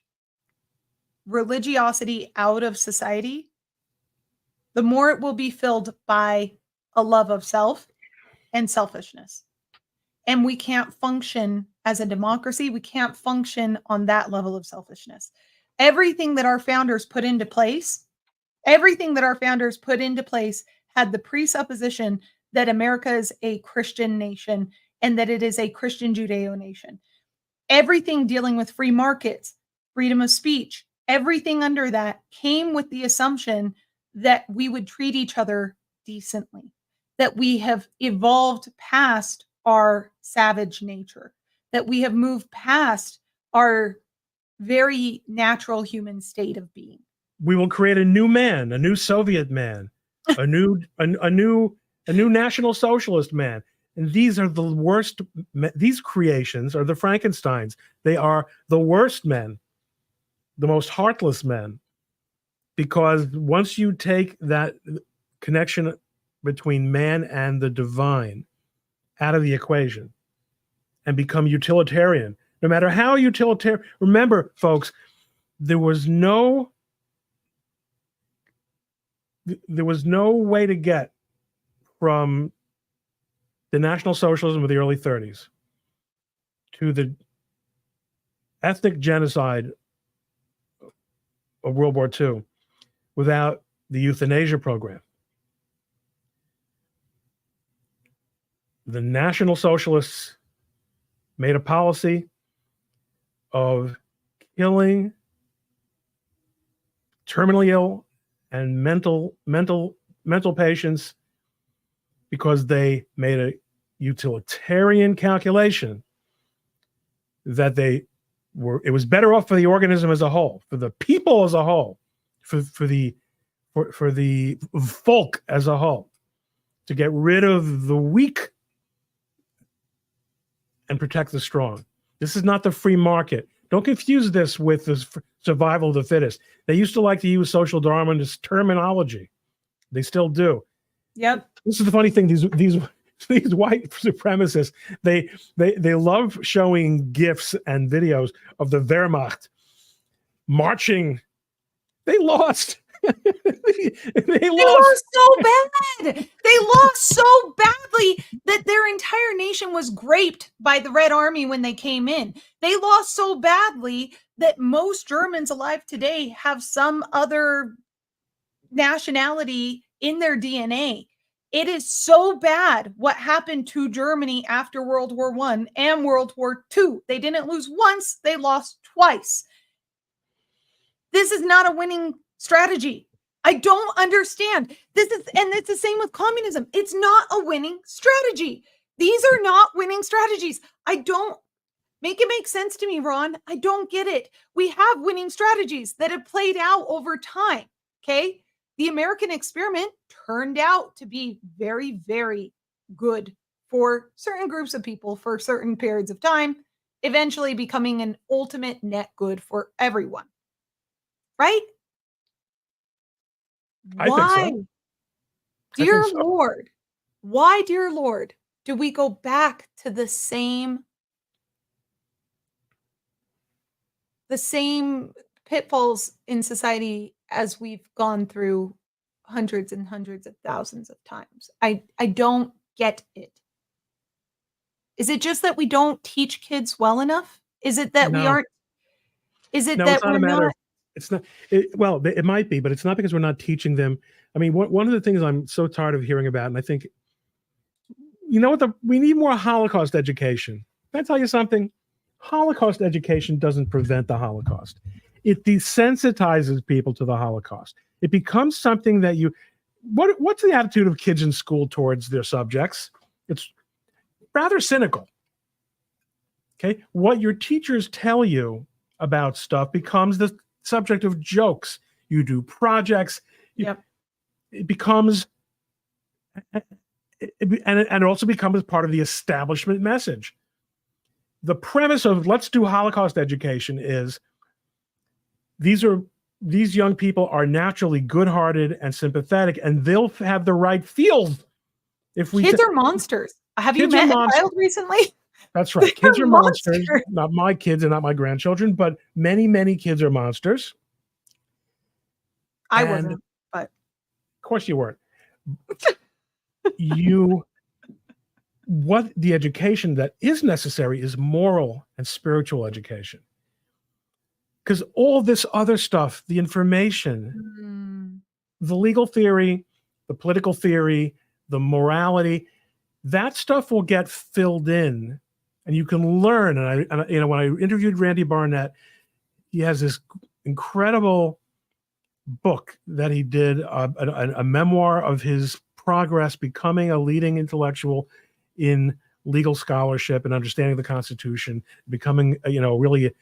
religiosity out of society, the more it will be filled by a love of self and selfishness. And we can't function as a democracy. We can't function on that level of selfishness. Everything that our founders put into place had the presupposition that America is a Christian nation and that it is a Christian Judeo nation. Everything dealing with free markets, freedom of speech, everything under that came with the assumption that we would treat each other decently, that we have evolved past our savage nature, that we have moved past our very natural human state of being. We will create a new man, a new Soviet man, a new National Socialist man. And these are the worst. These creations are the Frankensteins. They are the worst men, the most heartless men, because once you take that connection between man and the divine out of the equation and become utilitarian, no matter how utilitarian. Remember, folks, there was no way to get from the National Socialism of the early 30s to the ethnic genocide of World War II without the euthanasia program. The National Socialists made a policy of killing terminally ill and mental patients because they made a utilitarian calculation that it was better off for the organism as a whole, for the people as a whole, for the folk as a whole, to get rid of the weak and protect the strong. This is not the free market. Don't confuse this with the survival of the fittest. They used to like to use social Darwinist terminology. They still do. Yep. This is the funny thing. These white supremacists, they love showing GIFs and videos of the Wehrmacht marching. They lost. They lost so bad. They lost so badly that their entire nation was graped by the Red Army when they came in. They lost so badly that most Germans alive today have some other nationality in their DNA. It is so bad what happened to Germany after World War I and World War II. They didn't lose once, they lost twice. This is not a winning strategy. I don't understand. And it's the same with communism. It's not a winning strategy. These are not winning strategies. I don't make it make sense to me, Ron. I don't get it. We have winning strategies that have played out over time. Okay. The American experiment turned out to be very, very good for certain groups of people for certain periods of time, eventually becoming an ultimate net good for everyone. Right? Why, think so. dear Lord, why, dear Lord, do we go back to the same pitfalls in society as we've gone through hundreds and hundreds of thousands of times? I don't get it. Is it just that we don't teach kids well enough? Is it that we aren't? Is it that we're not? It's not. Well, it might be, but it's not because we're not teaching them. I mean, one of the things I'm so tired of hearing about, and I think, you know what, we need more Holocaust education. Can I tell you something? Holocaust education doesn't prevent the Holocaust. It desensitizes people to the Holocaust. It becomes something that what's the attitude of kids in school towards their subjects? It's rather cynical. Okay. What your teachers tell you about stuff becomes the subject of jokes. You do projects. Yep. It becomes, and it also becomes part of the establishment message. The premise of let's do Holocaust education is these young people are naturally good-hearted and sympathetic, and they'll have the right field. Kids are monsters. Have you met a child recently? That's right. Kids are monsters. Not my kids and not my grandchildren, but many, many kids are monsters. I wasn't, but of course you weren't. What the education that is necessary is moral and spiritual education. Because all this other stuff, the information, the legal theory, the political theory, the morality, that stuff will get filled in. And you can learn. And when I interviewed Randy Barnett, he has this incredible book that he did, a memoir of his progress becoming a leading intellectual in legal scholarship and understanding the Constitution, becoming really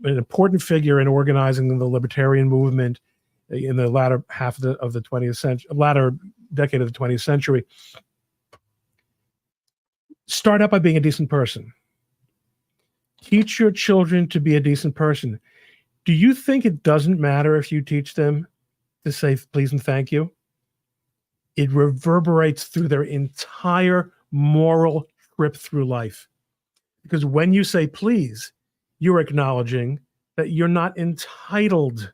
an important figure in organizing the libertarian movement in the latter half of the 20th century, latter decade of the 20th century. Start out by being a decent person. Teach your children to be a decent person. Do you think it doesn't matter if you teach them to say please and thank you? It reverberates through their entire moral trip through life. Because when you say please, you're acknowledging that you're not entitled.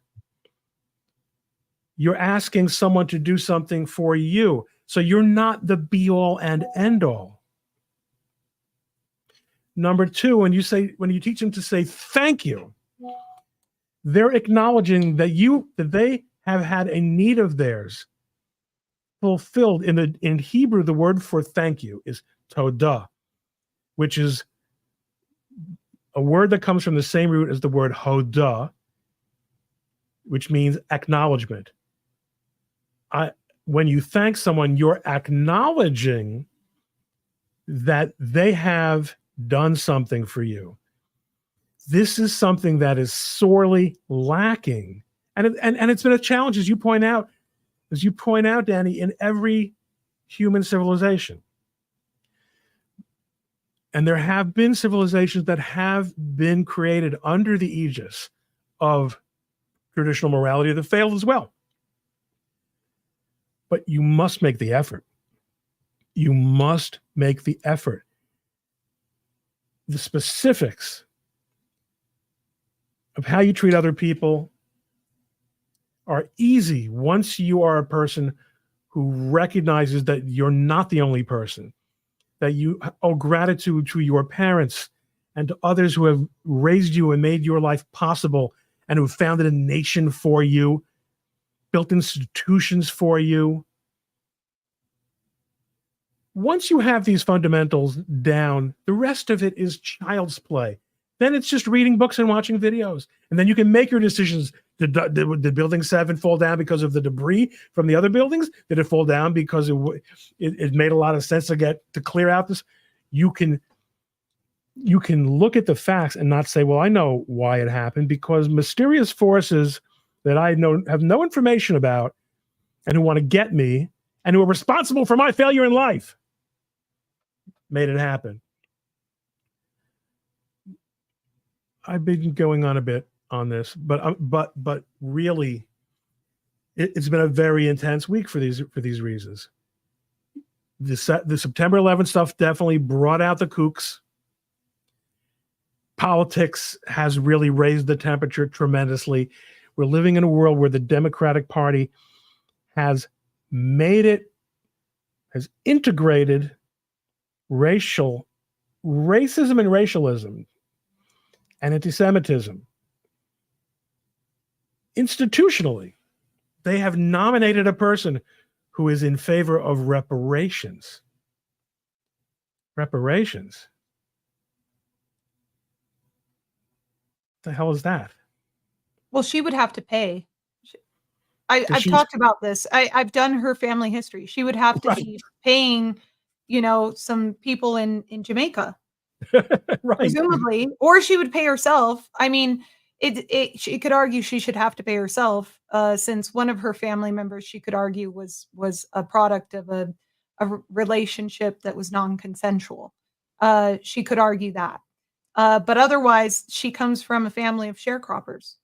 You're asking someone to do something for you. So you're not the be all and end all. Number two, when you teach them to say thank you, they're acknowledging that they have had a need of theirs fulfilled. In Hebrew, the word for thank you is todah, which is a word that comes from the same root as the word hodah, which means acknowledgement. When you thank someone, you're acknowledging that they have done something for you. This is something that is sorely lacking. And it's been a challenge, as you point out, Dani, in every human civilization. And there have been civilizations that have been created under the aegis of traditional morality that failed as well. But you must make the effort. You must make the effort. The specifics of how you treat other people are easy once you are a person who recognizes that you're not the only person, that you owe gratitude to your parents and to others who have raised you and made your life possible and who founded a nation for you, built institutions for you. Once you have these fundamentals down, the rest of it is child's play. Then it's just reading books and watching videos. And then you can make your decisions. Did building 7 fall down because of the debris from the other buildings? Did it fall down because it made a lot of sense to clear out this? You can look at the facts and not say, well, I know why it happened, because mysterious forces that I have no information about and who want to get me and who are responsible for my failure in life made it happen. I've been going on a bit on this, but really, it's been a very intense week for these reasons. The September 11th stuff definitely brought out the kooks. Politics has really raised the temperature tremendously. We're living in a world where the Democratic Party has integrated racism and racialism and anti-Semitism. Institutionally, they have nominated a person who is in favor of reparations. Reparations? What the hell is that? Well, she would have to pay. I've talked about this. I've done her family history. She would have to be paying, some people in Jamaica. Right. Presumably, or she would pay herself. I mean, she could argue she should have to pay herself, since one of her family members, she could argue, was a product of a relationship that was non-consensual. She could argue that. But otherwise, she comes from a family of sharecroppers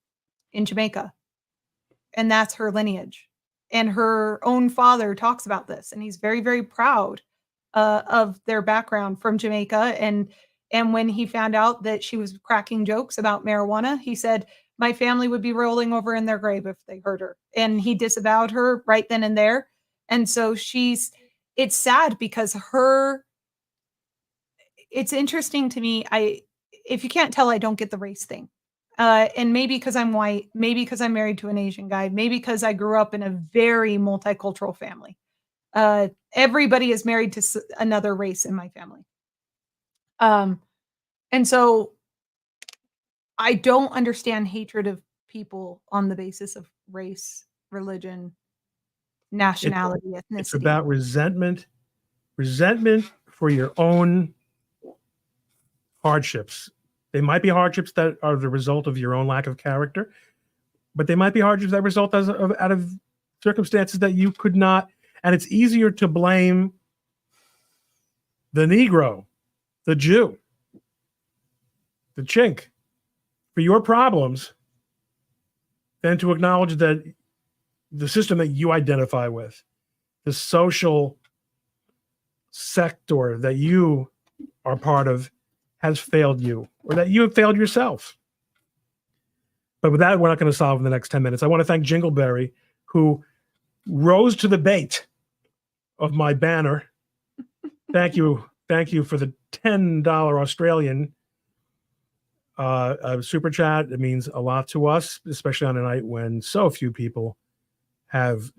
in Jamaica. And that's her lineage. And her own father talks about this, and he's very, very proud of their background from Jamaica. And when he found out that she was cracking jokes about marijuana, he said, my family would be rolling over in their grave if they heard her. And he disavowed her right then and there. And so it's sad because it's interesting to me. If you can't tell, I don't get the race thing. And maybe because I'm white, maybe because I'm married to an Asian guy, maybe because I grew up in a very multicultural family. Everybody is married to another race in my family. And so I don't understand hatred of people on the basis of race, religion, nationality, ethnicity. It's about resentment for your own hardships. They might be hardships that are the result of your own lack of character, but they might be hardships that result out of circumstances that you could not. And it's easier to blame the Negro, the Jew, the chink for your problems than to acknowledge that the system that you identify with, the social sector that you are part of, has failed you, or that you have failed yourself. But with that, we're not going to solve in the next 10 minutes. I want to thank Jingleberry, who rose to the bait of my banner. Thank you, thank you for the $10 Australian super chat. It means a lot to us, especially on a night when so few people have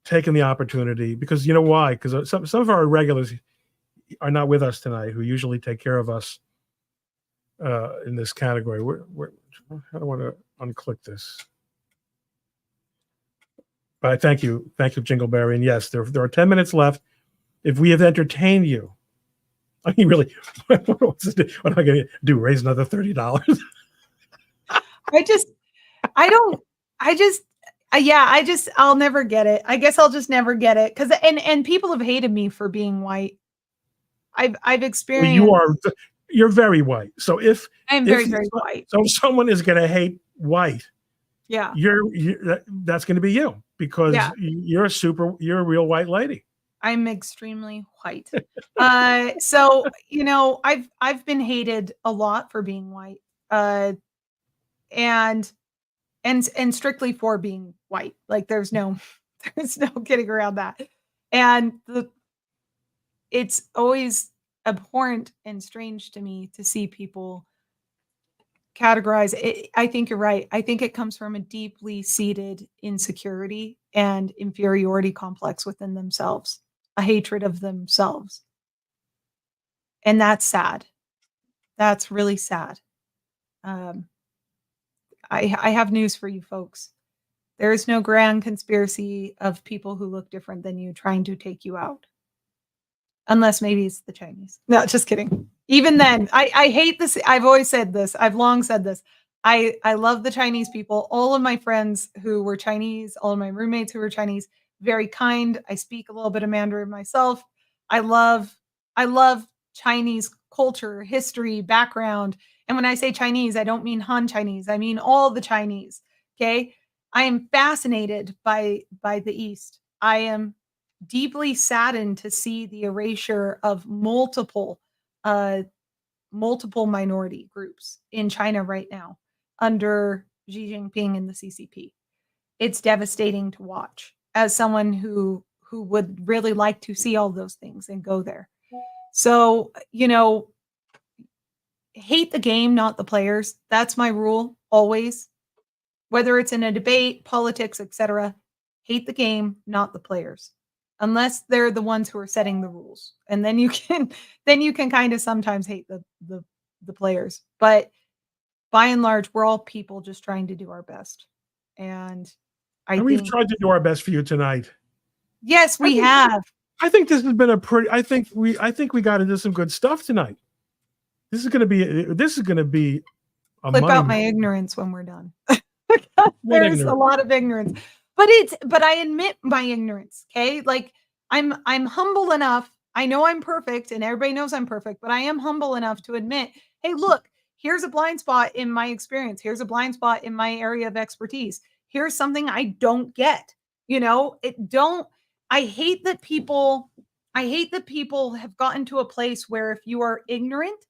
taken the opportunity. Because you know why? Because some of our regulars are not with us tonight, who usually take care of us in this category. How do I want to unclick this? But thank you, Jingleberry. And yes, there are 10 minutes left. If we have entertained you, I mean, really, what am I going to do? Raise another $30? I'll never get it. I guess I'll just never get it. Cause, and people have hated me for being white. I've experienced. Well, you're very white. So I'm very white. So if someone is going to hate white, yeah, that's going to be you, because you're a real white lady. I'm extremely white. So, I've been hated a lot for being white, and strictly for being white. Like there's no getting around that. And it's always abhorrent and strange to me to see people categorize it. I think you're right. I think it comes from a deeply seated insecurity and inferiority complex within themselves, a hatred of themselves. And that's sad. That's really sad. I have news for you folks. There is no grand conspiracy of people who look different than you trying to take you out. Unless maybe it's the Chinese. No, just kidding. Even then, I hate this. I've always said this. I've long said this. I love the Chinese people. All of my friends who were Chinese, all of my roommates who were Chinese, very kind. I speak a little bit of Mandarin myself. I love Chinese culture, history, background. And when I say Chinese, I don't mean Han Chinese. I mean all the Chinese. Okay. I am fascinated by the East. I am deeply saddened to see the erasure of multiple minority groups in China right now under Xi Jinping and the CCP. It's devastating to watch as someone who would really like to see all those things and go there. So, hate the game, not the players. That's my rule always. Whether it's in a debate, politics, etc., hate the game, not the players. Unless they're the ones who are setting the rules. And then you can kind of sometimes hate the players. But by and large, we're all people just trying to do our best. And we've tried to do our best for you tonight. Yes, we have. I think this has been I think we got into some good stuff tonight. This is going to be Flip out my ignorance when we're done. There's a lot of ignorance. But I admit my ignorance, okay? Like I'm humble enough. I know I'm perfect and everybody knows I'm perfect, but I am humble enough to admit, hey, look, here's a blind spot in my experience. Here's a blind spot in my area of expertise. Here's something I don't get. I hate that people have gotten to a place where if you are ignorant,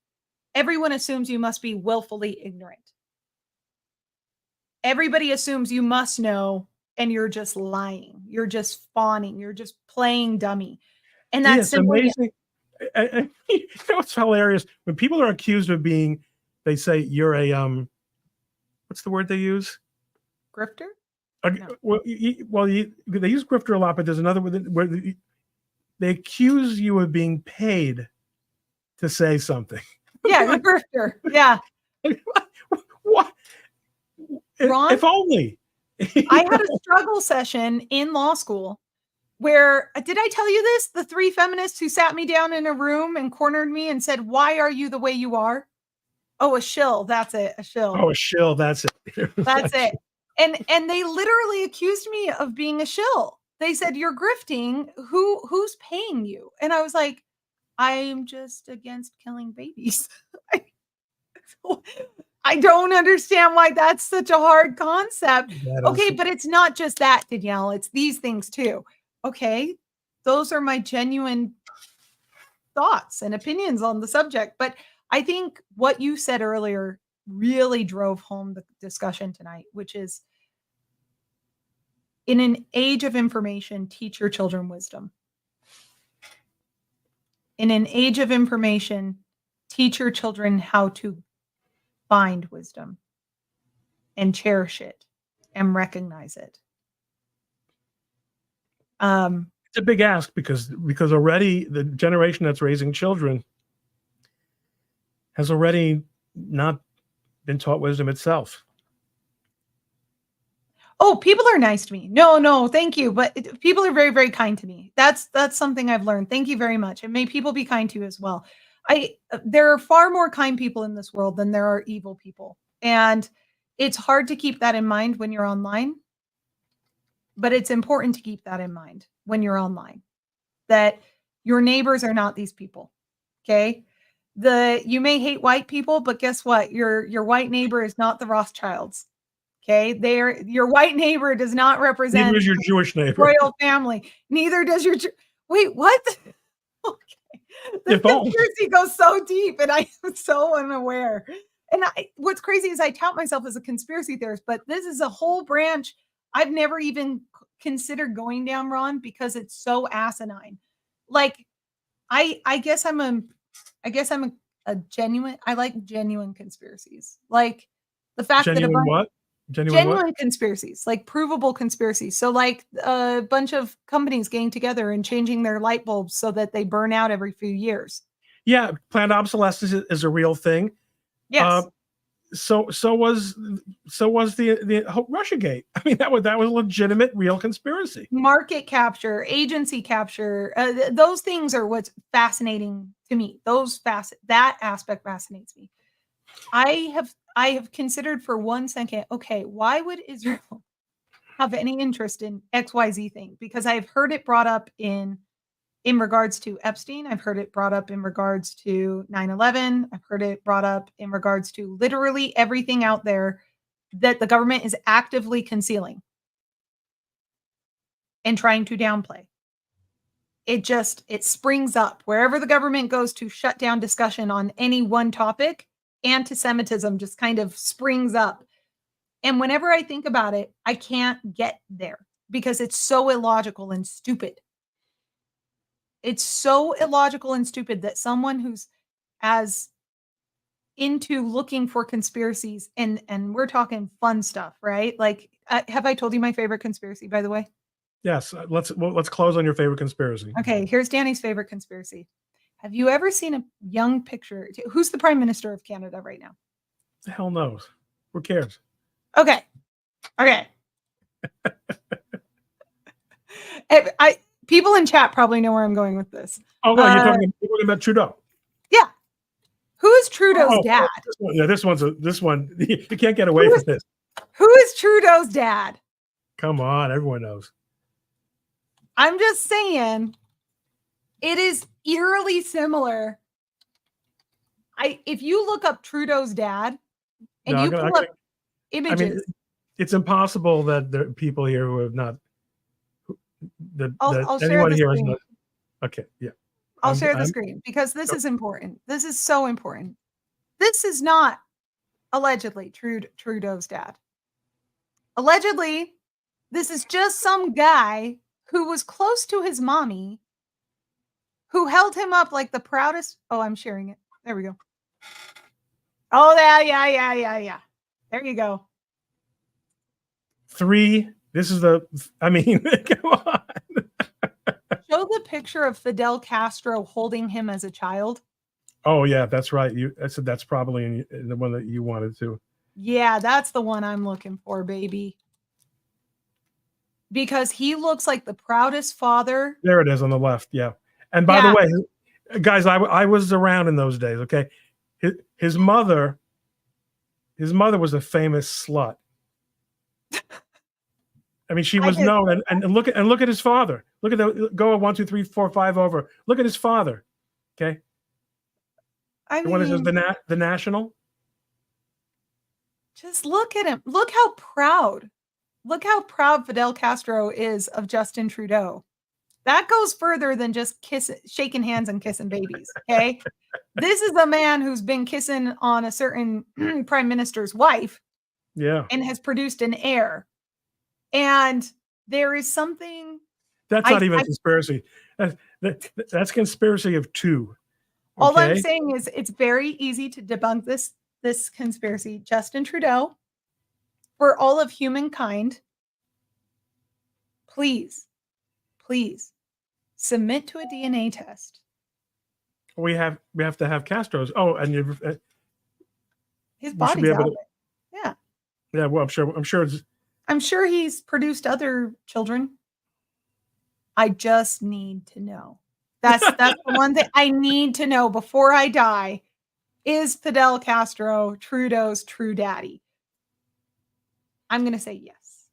everyone assumes you must be willfully ignorant. Everybody assumes you must know. And you're just lying. You're just fawning. You're just playing dummy. And that's amazing. It's hilarious when people are accused of being. They say you're a what's the word they use? Grifter. No. They use grifter a lot, but there's another word where they accuse you of being paid to say something. Yeah, grifter. Yeah. What? Ron, if only. I had a struggle session in law school where, did I tell you this? The 3 feminists who sat me down in a room and cornered me and said, "Why are you the way you are?" Oh, a shill. That's it. A shill. Oh, a shill. That's it. That's it. And they literally accused me of being a shill. They said, "You're grifting. Who's paying you?" And I was like, "I'm just against killing babies." I don't understand why that's such a hard concept. Okay, but it's not just that, Danielle. It's these things too. Okay, those are my genuine thoughts and opinions on the subject. But I think what you said earlier really drove home the discussion tonight, which is in an age of information, teach your children wisdom. In an age of information, teach your children how to find wisdom and cherish it and recognize it. It's a big ask because already the generation that's raising children has already not been taught wisdom itself. Oh, people are nice to me. No, thank you. But people are very, very kind to me. That's something I've learned. Thank you very much. And may people be kind to you as well. There are far more kind people in this world than there are evil people. And it's hard to keep that in mind when you're online. But it's important to keep that in mind when you're online, that your neighbors are not these people. Okay. You may hate white people, but guess what? Your white neighbor is not the Rothschilds. Okay. Your white neighbor does not represent Neither is your Jewish neighbor. royal family. Neither does your, wait, what? Okay. The conspiracy goes so deep and I am so unaware. And what's crazy is I tout myself as a conspiracy theorist, but this is a whole branch I've never even considered going down, Ron, because it's so asinine. Like, I guess I'm a genuine. I like genuine conspiracies, like the fact that genuine conspiracies, like provable conspiracies. So, like a bunch of companies getting together and changing their light bulbs so that they burn out every few years. Yeah, planned obsolescence is a real thing. Yes. So was the Russiagate. I mean, that was a legitimate, real conspiracy. Market capture, agency capture, those things are what's fascinating to me. That aspect fascinates me. I have considered for 1 second, okay, why would Israel have any interest in XYZ thing? Because I've heard it brought up in regards to Epstein. I've heard it brought up in regards to 9/11. I've heard it brought up in regards to literally everything out there that the government is actively concealing and trying to downplay. It springs up. Wherever the government goes to shut down discussion on any one topic, anti-Semitism just kind of springs up. And whenever I think about it, I can't get there because it's so illogical and stupid. It's so illogical and stupid that someone who's as into looking for conspiracies and we're talking fun stuff, right? Like, have I told you my favorite conspiracy, by the way? Yes. Let's close on your favorite conspiracy. Okay, here's Danny's favorite conspiracy. Have you ever seen a young picture? Who's the Prime Minister of Canada right now? The hell knows? Who cares? Okay. People in chat probably know where I'm going with this. Oh no, you're talking about Trudeau. Yeah. Who is Trudeau's dad? This one. You can't get away from this. Who is Trudeau's dad? Come on, everyone knows. I'm just saying, it is eerily similar. If you look up Trudeau's dad and you pull up images, I mean, it's impossible that there are people here who have not. I'll anyone share here the is screen. not. Okay, yeah. I'll share the screen because this is important. This is so important. This is not allegedly Trudeau's dad. Allegedly, this is just some guy who was close to his mommy, who held him up like the proudest. Oh, I'm sharing it. There we go. Oh, yeah. There you go. 3. This is I mean, come on. Show the picture of Fidel Castro holding him as a child. Oh, yeah, that's right. That's probably in the one that you wanted to. Yeah, that's the one I'm looking for, baby. Because he looks like the proudest father. There it is on the left. Yeah. And by the way, guys, I was around in those days. Okay. His mother was a famous slut. I mean, she was known, and look at his father. Look at go 1, 2, 3, 4, 5 over. Look at his father. Okay. The one that says the National. Just look at him. Look how proud. Look how proud Fidel Castro is of Justin Trudeau. That goes further than just shaking hands and kissing babies. Okay. This is a man who's been kissing on a certain prime minister's wife. Yeah. And has produced an heir. And there is something. That's not even a conspiracy. That's conspiracy of two. All I'm okay? saying is it's very easy to debunk this conspiracy. Justin Trudeau, for all of humankind, please submit to a DNA test. We have to have Castro's. Oh, and his body's out of it. Yeah. Yeah. Well, I'm sure he's produced other children. I just need to know. That's the one thing I need to know before I die. Is Fidel Castro Trudeau's true daddy? I'm going to say yes.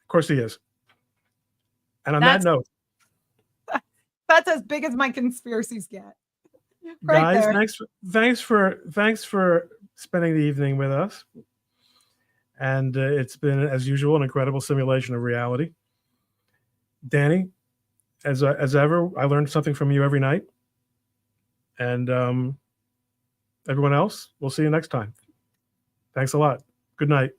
Of course he is. And on that note, that's as big as my conspiracies get. Right guys, there. thanks for spending the evening with us. And it's been, as usual, an incredible simulation of reality. Dani, as ever, I learned something from you every night. And everyone else, we'll see you next time. Thanks a lot. Good night.